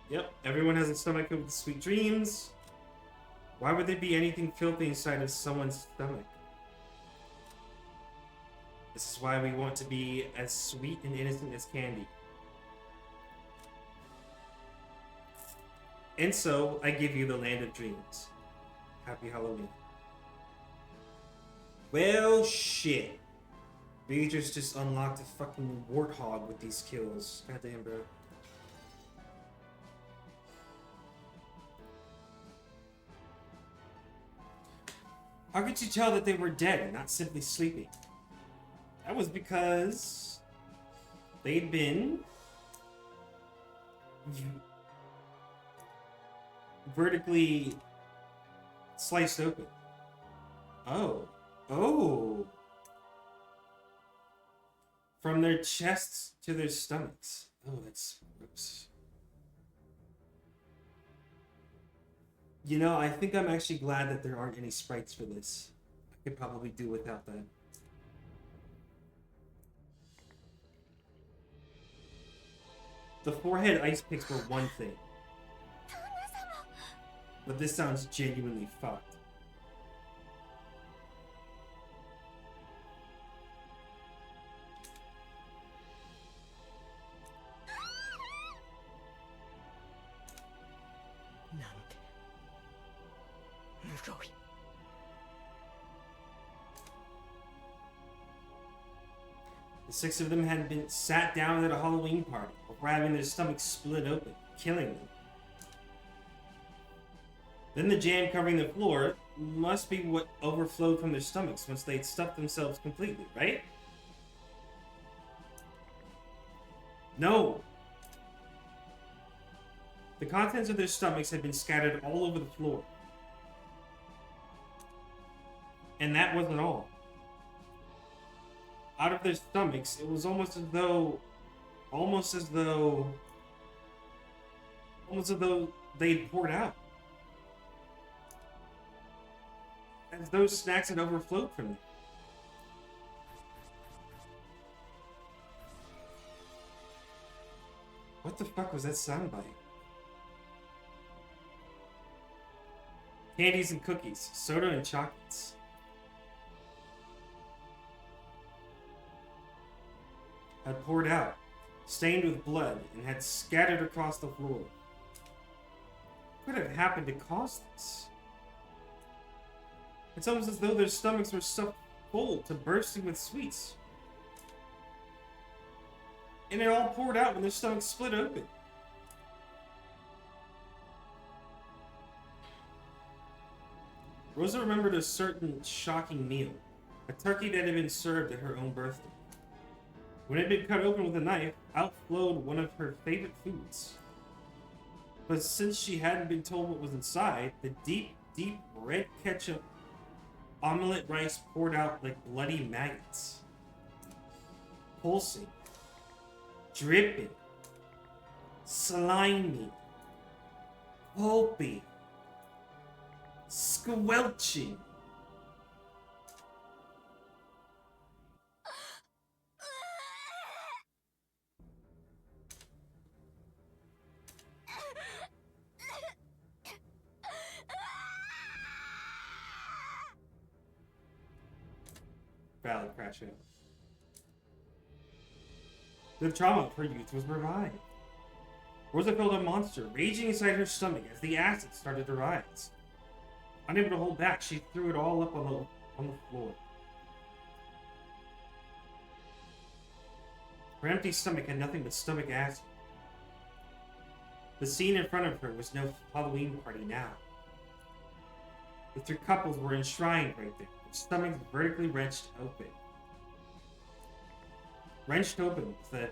Yep, everyone has a stomach with sweet dreams. Why would there be anything filthy inside of someone's stomach? This is why we want to be as sweet and innocent as candy. And so, I give you the land of dreams. Happy Halloween. Well, shit. Beatrice just unlocked a fucking warthog with these kills. Goddamn, bro. How could you tell that they were dead and not simply sleeping? That was because they'd been vertically sliced open. Oh. Oh. From their chests to their stomachs. Oh, that's gross. You know, I think I'm actually glad that there aren't any sprites for this. I could probably do without that. The forehead ice picks were one thing. But this sounds genuinely fucked. The 6 of them had been sat down at a Halloween party before having their stomachs split open, killing them. Then the jam covering the floor must be what overflowed from their stomachs once they'd stuffed themselves completely, right? No! The contents of their stomachs had been scattered all over the floor. And that wasn't all. Out of their stomachs, it was almost as though they'd poured out. As those snacks had overflowed from them. What the fuck was that soundbite? Candies and cookies, soda and chocolates. Had poured out, stained with blood, and had scattered across the floor. What could have happened to cause this? It's almost as though their stomachs were stuffed full to bursting with sweets. And it all poured out when their stomachs split open. Rosa remembered a certain shocking meal, a turkey that had been served at her own birthday. When it had been cut open with a knife, out flowed one of her favorite foods. But since she hadn't been told what was inside, the deep, deep red ketchup omelette rice poured out like bloody maggots. Pulsing, dripping, slimy, pulpy, squelching. Valid crash out. The trauma of her youth was revived. Rosa felt a monster raging inside her stomach as the acid started to rise. Unable to hold back, she threw it all up on the floor. Her empty stomach had nothing but stomach acid. The scene in front of her was no Halloween party now. The 3 couples were enshrined right there, with stomachs vertically wrenched open. Wrenched open with a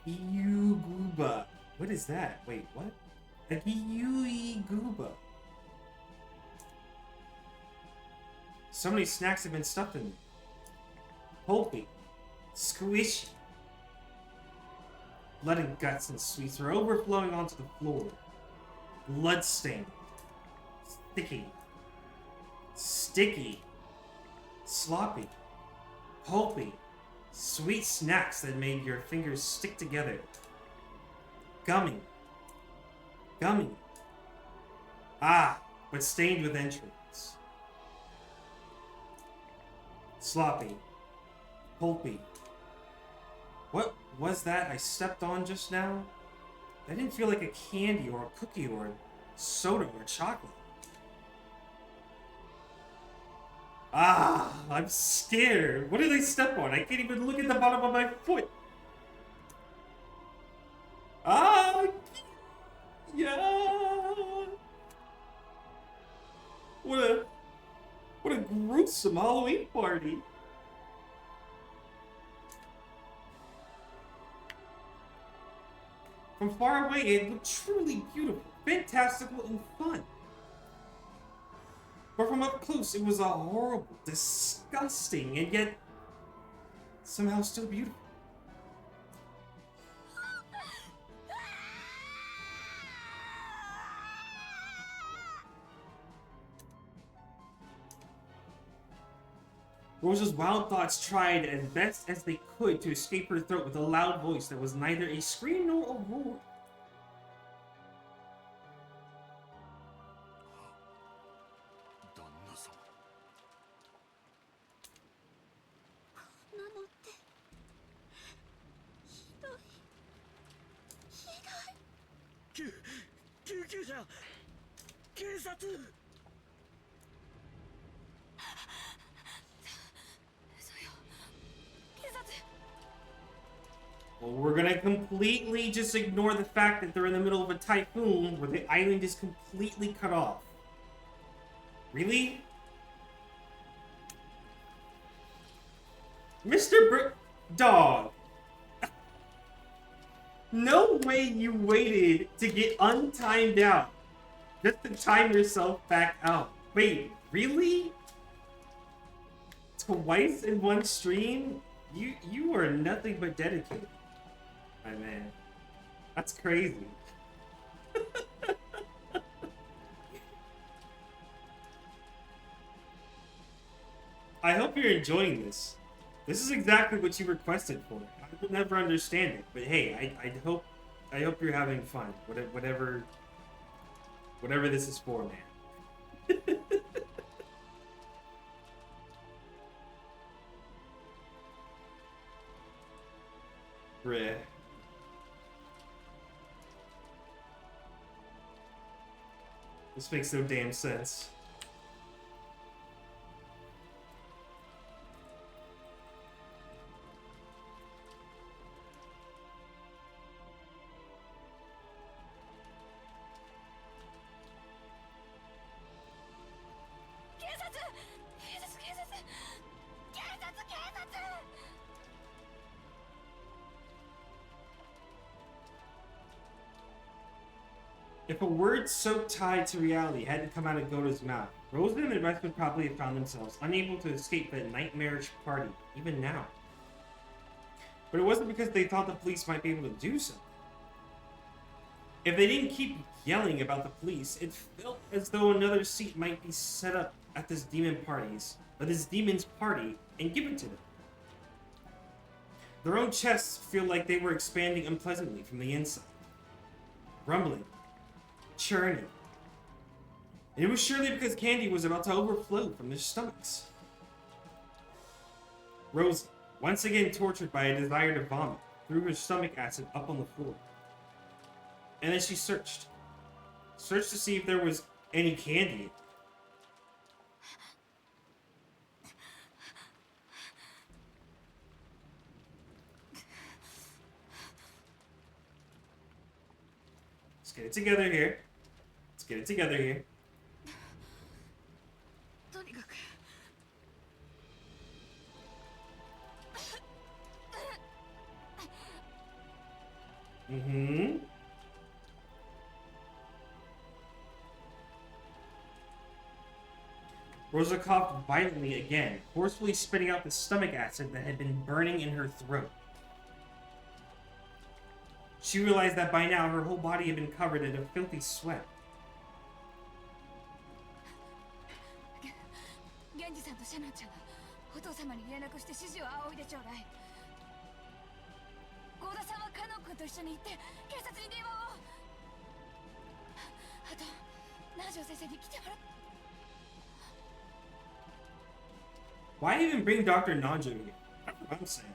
Gyuguba. What is that? Wait, what? A Gyuguba. So many snacks have been stuffed in them. Pulpy. Squishy. Blood and guts and sweets were overflowing onto the floor. bloodstained, sticky, sloppy, pulpy, sweet snacks that made your fingers stick together. Gummy. Ah, but stained with entrails. Sloppy, pulpy. What was that I stepped on just now? That didn't feel like a candy or a cookie or a soda or chocolate. Ah, I'm scared. What did I step on? I can't even look at the bottom of my foot. Ah, yeah. What a gruesome Halloween party. From far away, it looked truly beautiful, fantastical, and fun. But from up close, it was a horrible, disgusting, and yet somehow still beautiful. Rosa's wild thoughts tried as best as they could to escape her throat with a loud voice that was neither a scream nor a roar. Well, we're gonna completely just ignore the fact that they're in the middle of a typhoon where the island is completely cut off. Really? Mr. Dog. No way you waited to get untimed out just to time yourself back out. Wait, really? Twice in one stream? You are nothing but dedicated. My man. That's crazy. I hope you're enjoying this. This is exactly what you requested for. I will never understand it, but hey, I hope you're having fun. Whatever this is for, man. Bruh. This makes no damn sense. If a word so tied to reality hadn't come out of Goto's mouth, Rosa and the rest would probably have found themselves unable to escape that nightmarish party, even now. But it wasn't because they thought the police might be able to do something. If they didn't keep yelling about the police, it felt as though another seat might be set up at this demon's party and given to them. Their own chests feel like they were expanding unpleasantly from the inside. Rumbling. Churning. And it was surely because candy was about to overflow from their stomachs. Rosa, once again tortured by a desire to vomit, threw her stomach acid up on the floor. And then she searched. Searched to see if there was any candy in it. Let's get it together here. Let's get it together here. Mm-hmm. Rosa coughed violently again, forcefully spitting out the stomach acid that had been burning in her throat. She realized that by now her whole body had been covered in a filthy sweat. 様に連絡して指示を仰いでちょうだい。郷田さんはカノン君と一緒に行って警察に電話を。あと南條先生に来てもらっ。 Why even bring Dr. Nanjo here? That's what I'm saying.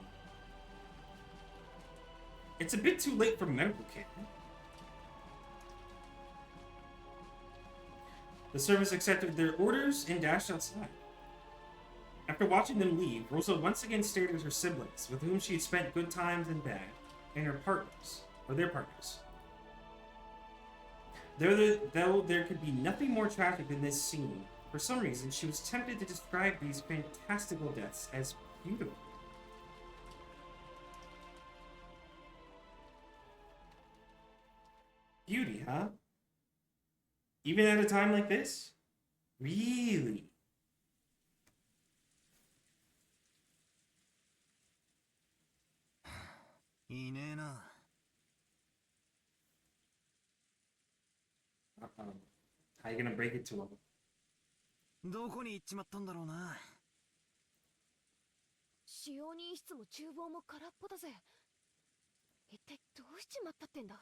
It's a bit too late for medical care. The service accepted their orders and dashed outside. After watching them leave, Rosa once again stared at her siblings, with whom she had spent good times and bad, and her partners, or their partners. Though there could be nothing more tragic than this scene, for some reason she was tempted to describe these fantastical deaths as beautiful. Beauty, huh? Even at a time like this? Really? いねえな。Uh-oh. How you gonna break it to him? どこに行っちまったんだろうな。使用人室も厨房も空っぽだぜ。一体どうしちまったってんだ。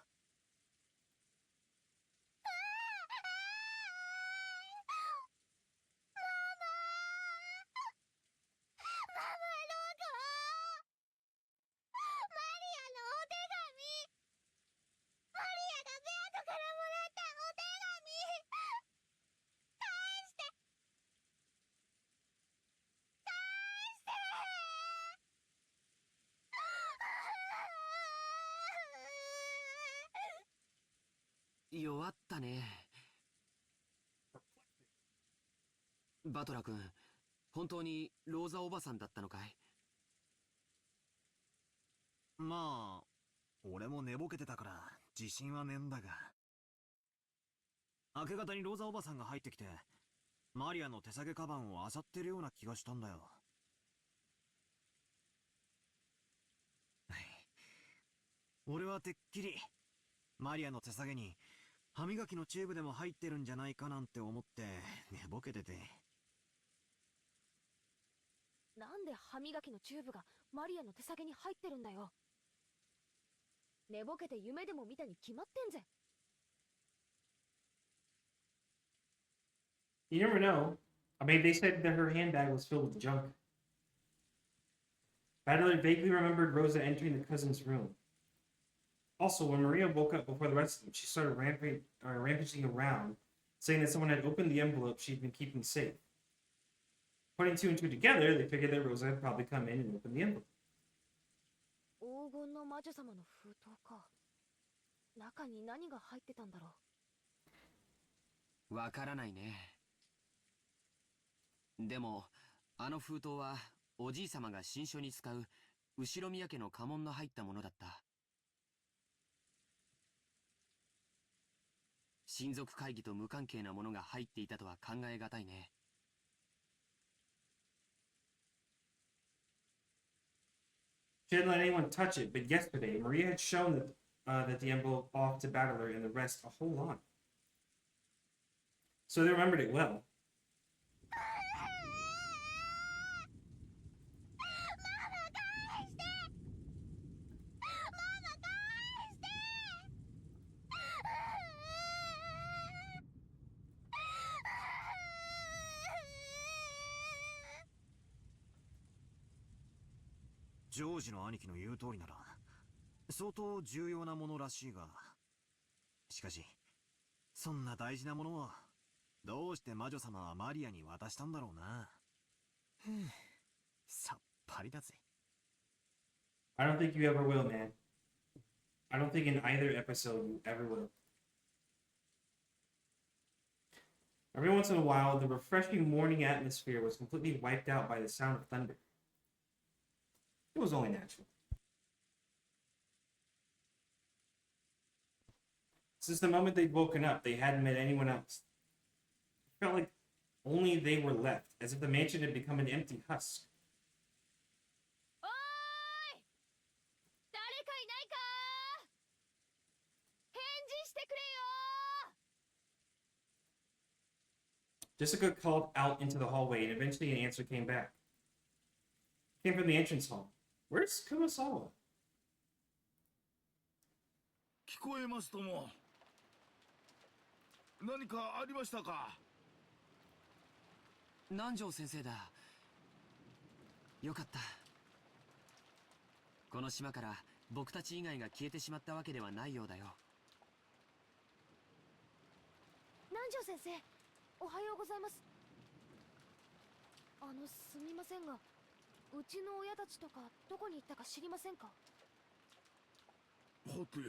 弱ったね。バトラ君、本当にローザおばさんだったのかい？まあ、俺も寝ぼけてたから自信はねえんだが。明け方にローザおばさんが入ってきて、マリアの手提げカバンを漁ってるような気がしたんだよ。俺はてっきりマリアの手提げに歯磨きのチューブでも入ってるんじゃないかなんて思って寝ぼけてて。なんで歯磨きのチューブがマリアの手提げに入ってるんだよ。寝ぼけて夢でも見たに決まってんぜ。You never know. I mean, they said that her handbag was filled with junk. Battler vaguely remembered Rosa entering the cousin's room. Also, when Maria woke up before the rest of them, she started rampaging around, saying that someone had opened the envelope she'd been keeping safe. Putting two and two together, they figured that Rosa had probably come in and opened the envelope. 黄金の魔女様の封筒か。中に何が入ってたんだろう。わからないね。でも、あの封筒はおじい様が新書に使う後ろ宮家の家紋の入ったものだった。親族会議と無関係なものが入っていたとは考えがたいね。She hadn't let anyone touch it, but yesterday, Maria had shown that the envelope off to Battler and the rest a whole lot. So they remembered it well.「ジョージの兄貴の言う通りなら相当重要なものらしいが、しかしそんな大事なものをどうして魔女様はマリアに渡したんだろうな。さっぱりだぜ。 I don't think you ever will, man. I don't think in either episode you ever will. Every once in a while, the refreshing morning atmosphere was completely wiped out by the sound of thunder. It was only natural. Since the moment they'd woken up, they hadn't met anyone else. It felt like only they were left, as if the mansion had become an empty husk. おーい、誰かいないか。返事してくれよ。 Jessica called out into the hallway, and eventually an answer came back. Came from the entrance hall. Where's Kumasawa? 聞こえますとも。何かありましたか？南條先生だ。よかった。この島から僕たち以外が消えてしまったわけではないようだよ。南條先生、おはようございます。すみませんが、うちの親たちとかどこに行ったか知りませんか？はて、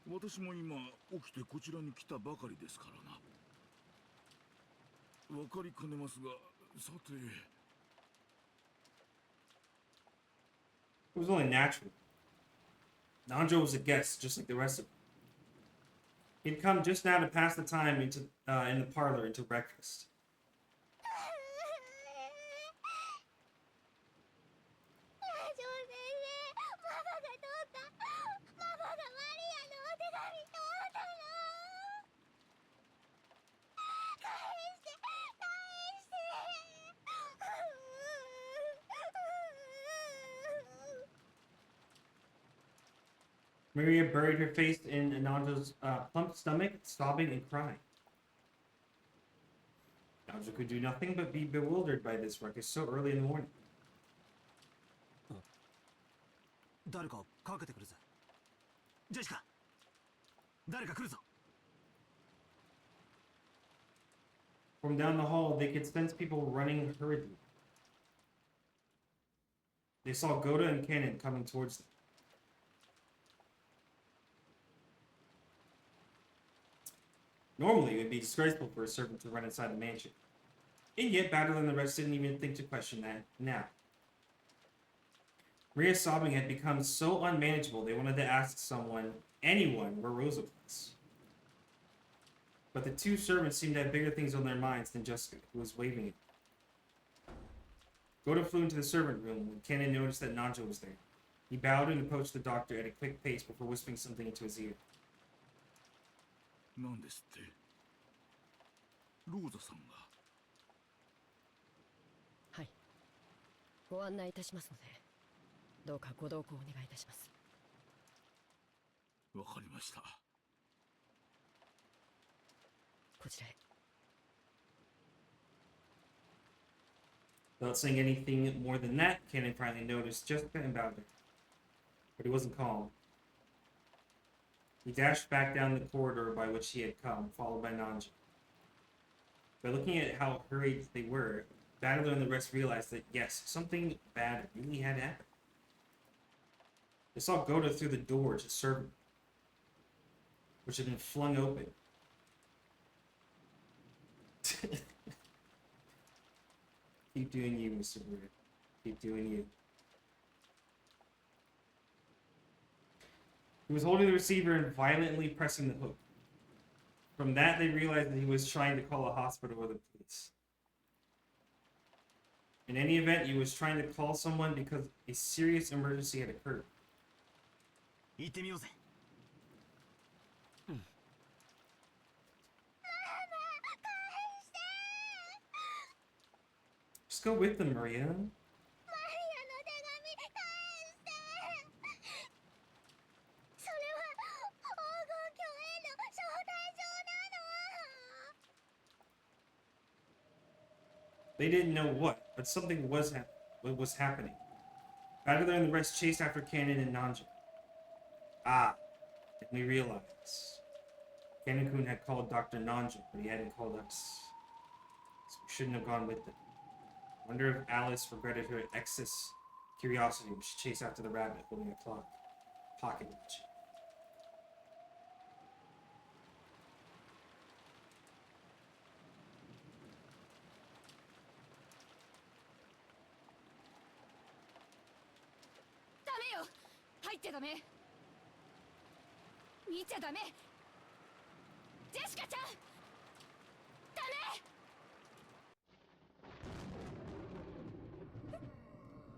私も今起きてこちらに来たばかりですからな。わかりかねますが、さて。It was only natural. Nanjo was a guest, just like the rest of them. He'd come just now to pass the time in the parlor until breakfast. Maria buried her face in Nanjo's plump stomach, sobbing and crying. Nanjo could do nothing but be bewildered by this ruckus so early in the morning. 誰かかけてくるぜ。ジェシカ、誰か来るぞ。 From down the hall, they could sense people running hurriedly. They saw Goda and Cannon coming towards them. Normally, it would be disgraceful for a servant to run inside the mansion. And yet, better than the rest didn't even think to question that now. Maria's sobbing had become so unmanageable, they wanted to ask anyone, where Rosa was. But the two servants seemed to have bigger things on their minds than Jessica, who was waving it. Goda flew into the servant room when Cannon noticed that Nanjo was there. He bowed and approached the doctor at a quick pace before whispering something into his ear. 何ですって？ローザさんが。はい。ご案内いたしますので、どうかご同行お願いいたします。わかりました。こちらへ。Without saying anything more than that, Cannon finally noticed Jessica and bowed to her. But he wasn't calm. He dashed back down the corridor by which he had come, followed by Nanjo. By looking at how hurried they were, Battler and the rest realized that, yes, something bad really had happened. They saw Goda through the door to servant, which had been flung open. Keep doing you, Mr. Bird. Keep doing you. He was holding the receiver and violently pressing the hook. From that, they realized that he was trying to call a hospital or the police. In any event, he was trying to call someone because a serious emergency had occurred. 行ってみようぜ。Just go with them, Maria. They didn't know what, but something was happening. Battler and the rest chased after Cannon and Nanjo. Ah, then we realized. Cannon-kun had called Dr. Nanjo, but he hadn't called us. So we shouldn't have gone with them. Wonder if Alice regretted her excess curiosity when she chased after the rabbit holding a clock. Pocket watch.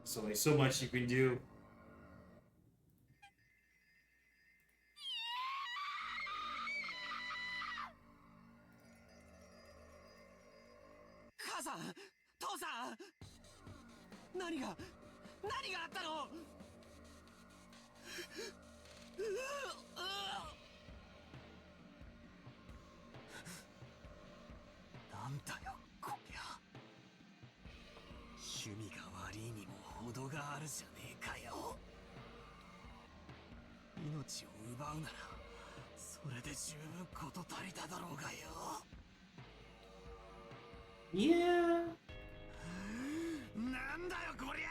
So there's so much you can do. 何があったの？なんだよこりゃ。趣味が悪いにも程があるじゃねえかよ。命を奪うならそれで十分事足りただろうがよ。Yeah. なんだよこりゃ。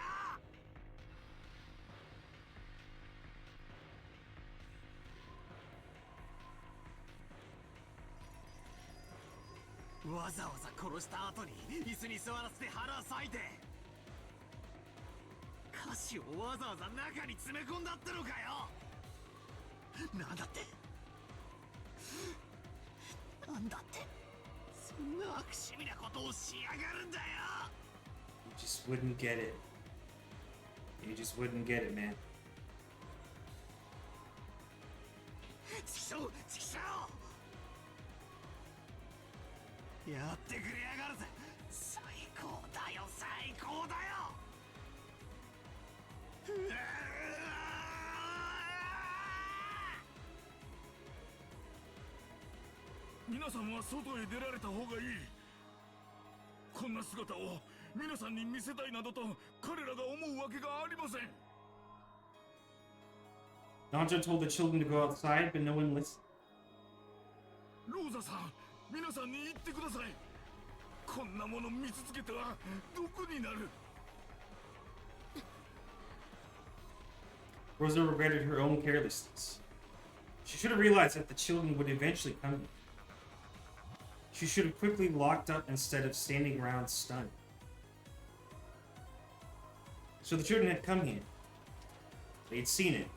わざわざ殺した後に椅子に座らせて腹裂いて、菓子をわざわざ中に詰め込んだってのかよ。なんだってそんな悪趣味なことをしやがるんだよ。 You just wouldn't get it. You just wouldn't get it, man. チキショーやってくれやがるぜ。最高だよ最高だよ。皆さんは外へ出られた方がいい。こんな姿を皆さんに見せたいなどと彼らが思うわけがありません。 Nanjo told the children to go outside, but no one listened. ローザさん、皆さんに言ってください。こんなもの見続けては毒になる。 Rosa regretted her own carelessness. She should have realized that the children would eventually come here. She should have quickly locked up instead of standing around stunned. So the children had come here. They had seen it.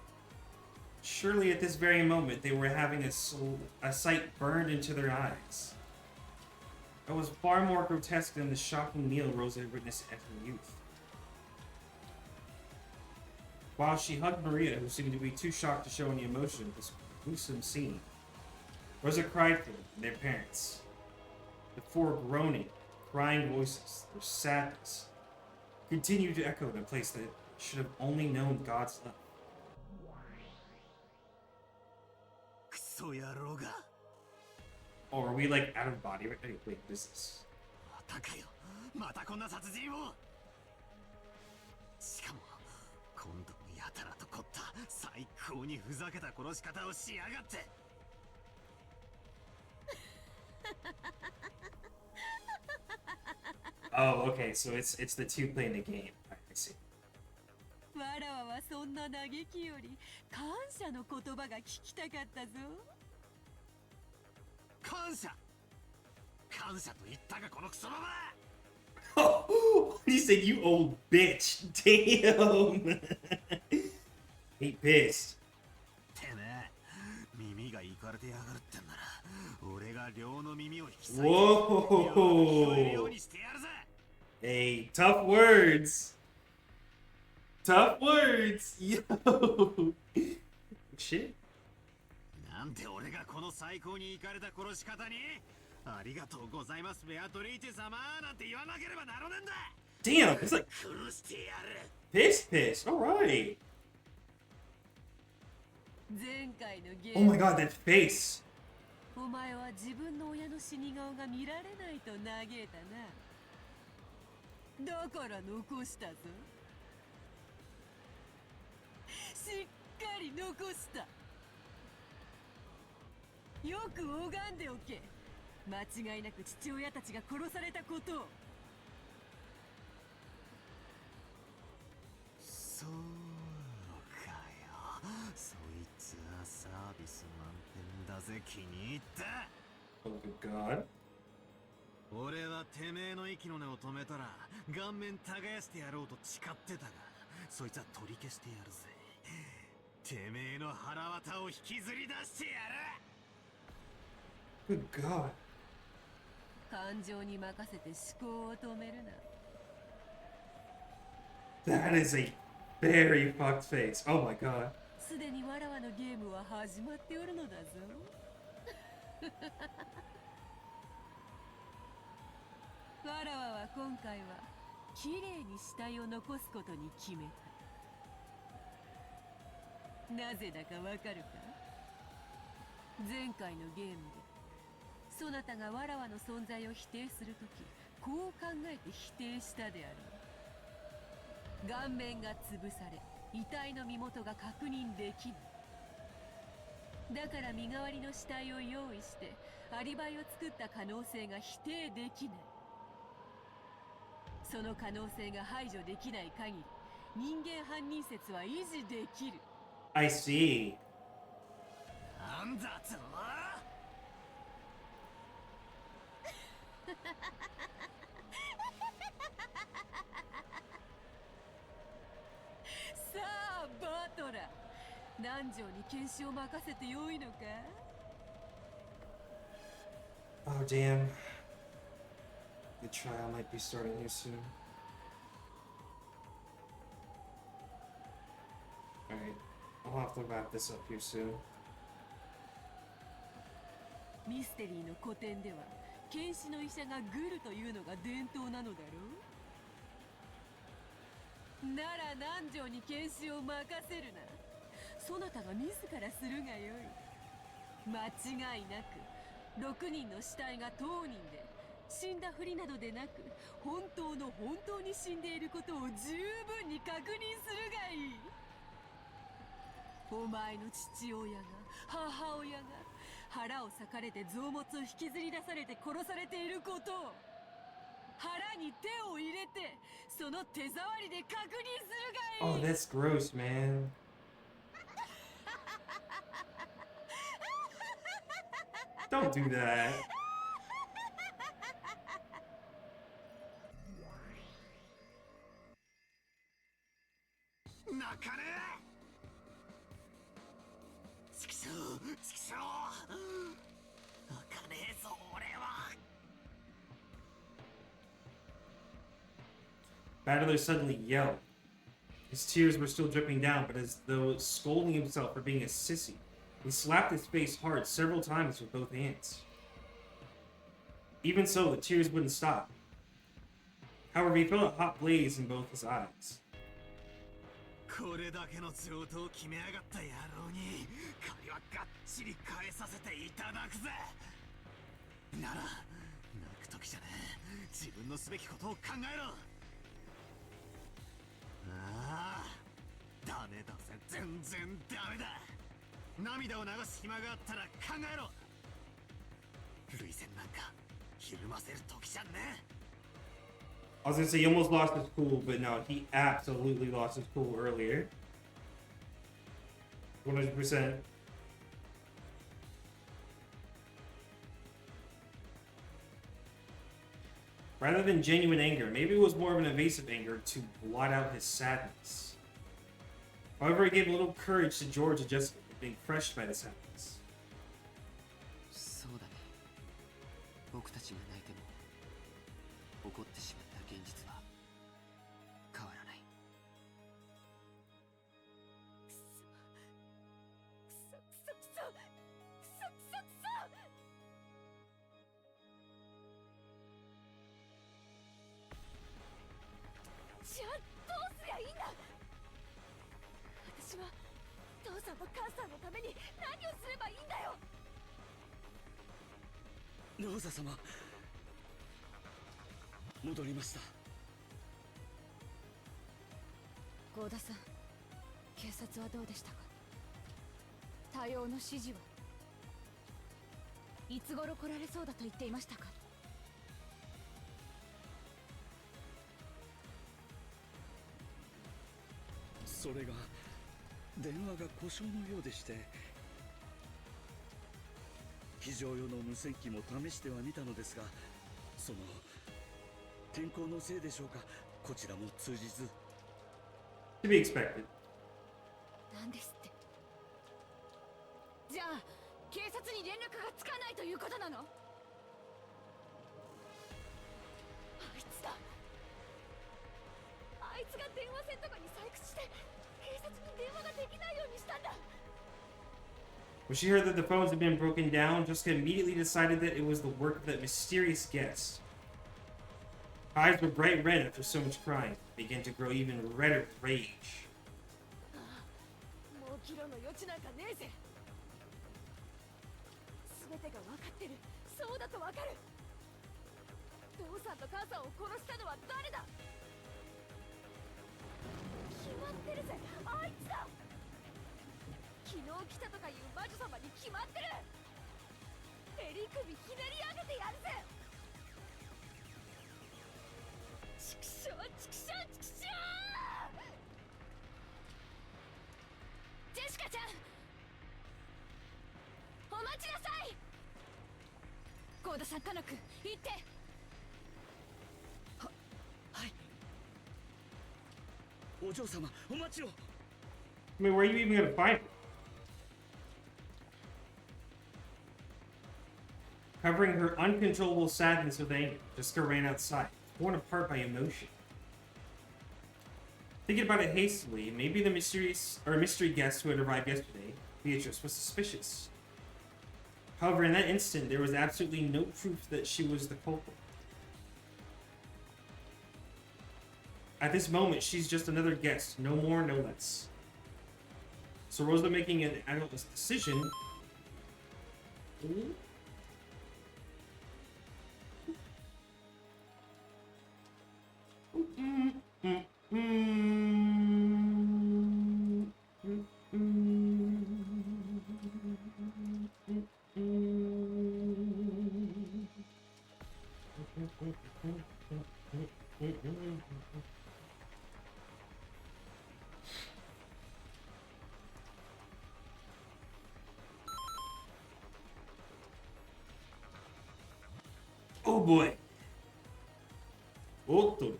Surely at this very moment they were having a sight burned into their eyes. It was far more grotesque than the shocking meal Rosa had witnessed at her youth. While she hugged Maria, who seemed to be too shocked to show any emotion at this gruesome scene, Rosa cried for them and their parents. The four groaning, crying voices, their sadness, continued to echo in a place that should have only known God's love. クソ野郎が。 Oh, are we like out of body? Wait, what is this? またかよ。またこんな殺人を。しかも今度もやたらと凝った最高にふざけた殺し方をしやがって。Oh, okay, so it's the two playing the game. I see. わらわはそんな嘆きより感謝の言葉が聞きたかったぞ。感謝と言ったがこのクソババア。 Oh, he said, "You old bitch." Damn. He pissed. てめえ、耳がいかれてやがるってんなら、俺が両の耳を引き裂いて、聞こえるようにしてやるぜ。 Hey, tough words. Tough words. Yo. Shit. なんで俺がこの最高にいかれた殺し方に、ありがとうございますベアトリーチェ様なんて言わなければならねえんだ。 Damn, it's like 殺してやる。 pissed. All right. 前回のゲー Oh ム、 my god, that face. お前は自分の親の死に顔が見られないと嘆いたな。だから残したぞ。しっかり残した。よく拝んでおけ。間違いなく父親たちが殺されたことを。そうかよ。そいつはサービス満点だぜ。気に入った。 Oh good god. 俺はてめえの息の根を止めたら顔面耕してやろうと誓ってたが、そいつは取り消してやるぜ。てめえの腹渡を引きずり出してやる。 Good god. 感情に任せて思考を止めるな。 That is a very fucked face. Oh my god. すでにわらわのゲームは始まっておるのだぞ。わらわは今回はきれいに死体を残すことに決めた。なぜだかわかるか？前回のゲームでそなたがわらわの存在を否定するとき、こう考えて否定したであろう。顔面が潰され、遺体の身元が確認できない。だから身代わりの死体を用意してアリバイを作った可能性が否定できない。その可能性が排除できない限り、人間犯人説は維持できる。 I see. なんだと？さあバトラ、南條に検視を任せてよいのか？ Oh damn. The trial might be starting here soon. Alright, I'll have to wrap this up here soon. ミステリーの古典では検視の医者がグルというのが伝統なのだろう。なら南條に検視を任せるな。そなたが自らするがよい。間違いなく6人の死体が当人で、死んだふりなどでなく本当に死んでいることを十分に確認するがいい。お前の父親が、母親が腹を裂かれて臓物を引きずり出されて殺されていることを、腹に手を入れてその手触りで確認するがいい。 Oh, that's gross, man. Don't do that. 泣かねえ。ちくしょう、ちくしょう。泣かねえぞ俺は。Battler suddenly yelled. His tears were still dripping down, but as though scolding himself for being a sissy, he slapped his face hard several times with both hands. Even so, the tears wouldn't stop. However, he felt a hot blaze in both his eyes. これだけの上等を決めやがった野郎に借りはがっちり返させていただくぜ。なら泣く時じゃねえ。自分のすべきことを考えろ。ああ、ダメだぜ、全然ダメだ。涙を流す暇があったら考えろ。涙腺なんかひるませる時じゃねえ。 I was gonna say he almost lost his cool, but no, he absolutely lost his cool earlier. 100%. Rather than genuine anger, maybe it was more of an evasive anger to blot out his sadness. However, it gave a little courage to George just being crushed by the sadness. そうだね。僕たちが泣いても起こってしまった現実は変わらない。くそくそくそくそくそくそくそ。じゃあどうすりゃいいんだ。私は父さんと母さんのために何をすればいいんだよ。ローザ様、戻りました。郷田さん、警察はどうでしたか？対応の指示はいつ頃来られそうだと言っていましたか？それが電話が故障のようでして、非常用の無線機も試してはみたのですが、その天候のせいでしょうか、こちらも通じず。 To be expected. なんですって。じゃあ警察に連絡がつかないということなの？あいつだ。あいつが電話線とかに採掘して警察に電話ができないようにしたんだ。 When she heard that the phones had been broken down, Jessica immediately decided that it was the work of that mysterious guest. eyes were bright red after so much crying. Began to grow even redder with rage. もう議論の余地なんかねえぜ。全てが分かってる。そうだと分かる。父さんと母さんを殺したのは誰だ。決まってるぜ、あいつだ。昨日来たとかいう魔女様に決まってる。襟首ひねり上げてやるぜ。チクショーチクショーチクショー。ジェシカちゃん、お待ちなさい。ゴーダさん、カノ君、行って。はい。お嬢様、お待ちを。I mean, where are you even gonna find her? Covering her uncontrollable sadness with anger, Jessica ran outside, torn apart by emotion. Thinking about it hastily, maybe the mystery guest who had arrived yesterday, Beatrice, was suspicious. However, in that instant, there was absolutely no proof that she was the culprit. At this moment, she's just another guest, no more, no less. So Rosa making an adult decision. Ooh. Oh boy. Otto.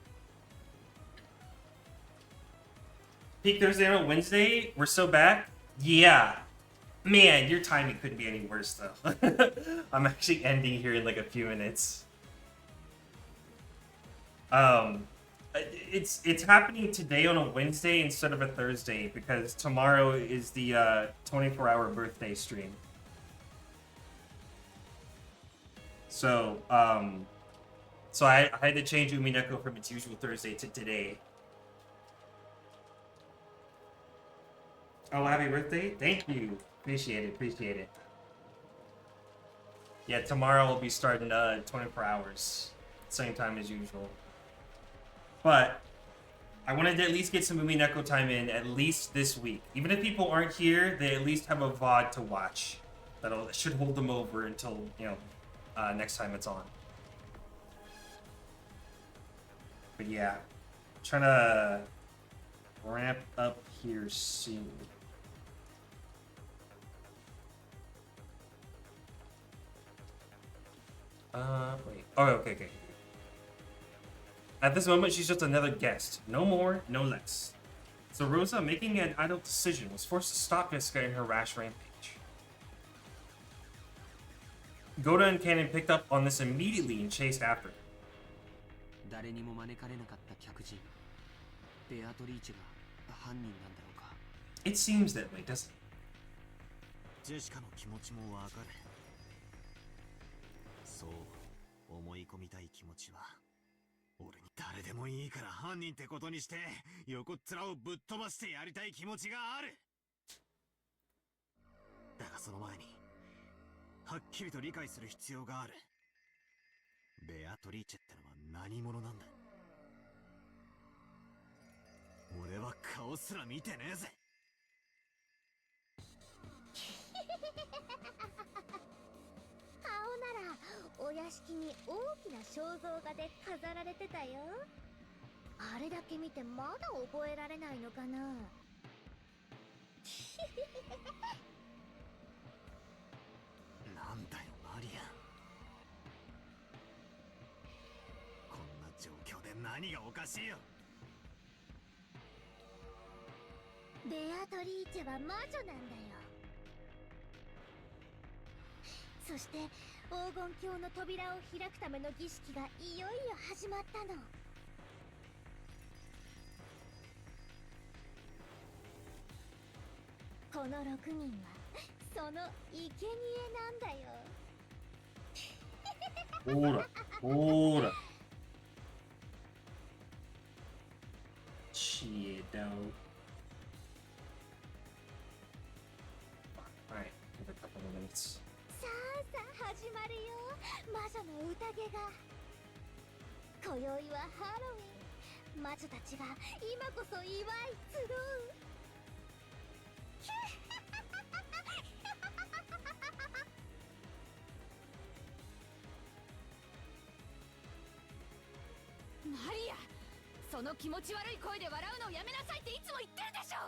Peak Thursday on Wednesday? We're so back? Yeah. Man, your timing couldn't be any worse though. I'm actually ending here in like a few minutes. It's happening today on a Wednesday instead of a Thursday because tomorrow is the 24-hour birthday stream. So, so I had to change Umineko from its usual Thursday to today. Oh, happy birthday! Thank you. Appreciate it, appreciate it. Yeah, tomorrow will be starting 24 hours. Same time as usual. But I wanted to at least get some Umineko time in at least this week. Even if people aren't here, they at least have a VOD to watch. That should hold them over until, you know, next time it's on. But yeah, trying to ramp up here soon. Wait. Oh, okay. At this moment, she's just another guest. No more, no less. So Rosa, making an adult decision, was forced to stop Jessica in her rash rampage. Goda and Cannon picked up on this immediately and chased after her. 誰にも招かれなかった客人ベアトリーチェが犯人なんだろうか It seems that way, doesn't it? ジェシカの気持ちもわかる。そう思い込みたい気持ちは俺に誰でもいいから犯人ってことにして横っ面をぶっ飛ばしてやりたい気持ちがある。だがその前にはっきりと理解する必要がある。ベアトリーチェってのは何者なんだ。俺は顔すら見てねえぜ。顔ならお屋敷に大きな肖像画で飾られてたよ。あれだけ見てまだ覚えられないのかな。なんだよマリア。こんな状況で何がおかしいよ。ベアトリーチェは魔女なんだよ。そして黄金鏡の扉を開くための儀式がいよいよ始まったの。この6人はその生贄なんだよ。ほらほら。Shit, though. Alright, give it a couple of minutes. さあさあ始まるよ魔女の宴が今宵はハロウィン魔女たちが今こそ祝い集うマリア、その気持ち悪い声で笑うのをやめなさいっていつも言ってるでしょ。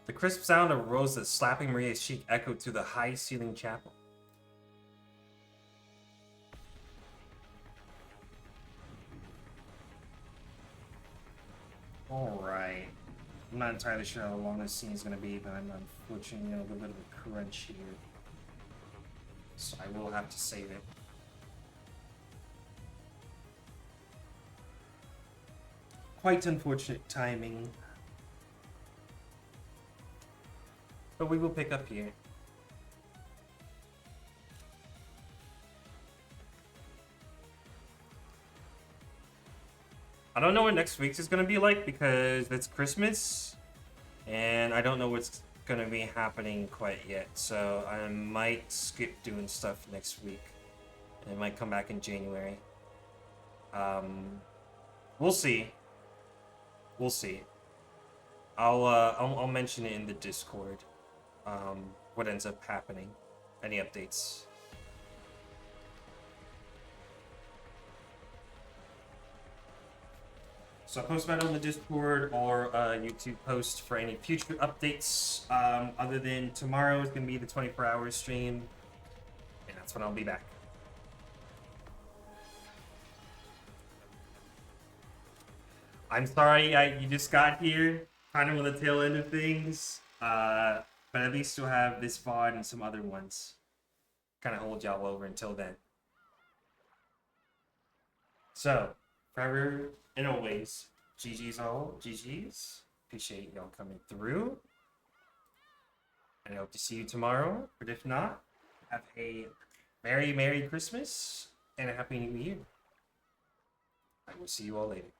The crisp sound of Rosa slapping Maria's cheek echoed through the high-ceilinged chapel. Alright. I'm not entirely sure how long this scene is going to be, but I'm unfortunately a little bit of a crunch here. So I will have to save it. Quite unfortunate timing. But we will pick up here. I don't know what next week's is going to be like because it's Christmas. And I don't know what's going to be happening quite yet. So I might skip doing stuff next week. And it might come back in January. We'll see. We'll see. I'll mention it in the Discord. What ends up happening. Any updates. So post that on the Discord or YouTube post for any future updates. Other than tomorrow is going to be the 24-hour stream. And that's when I'll be back. I'm sorry you just got here. Kind of on the tail end of things. But at least you'll have this VOD and some other ones. Kind of hold y'all over until then. So, forever and always, GG's all, GG's. Appreciate y'all coming through. And I hope to see you tomorrow. But if not, have a very Merry Christmas and a Happy New Year. I will see you all later.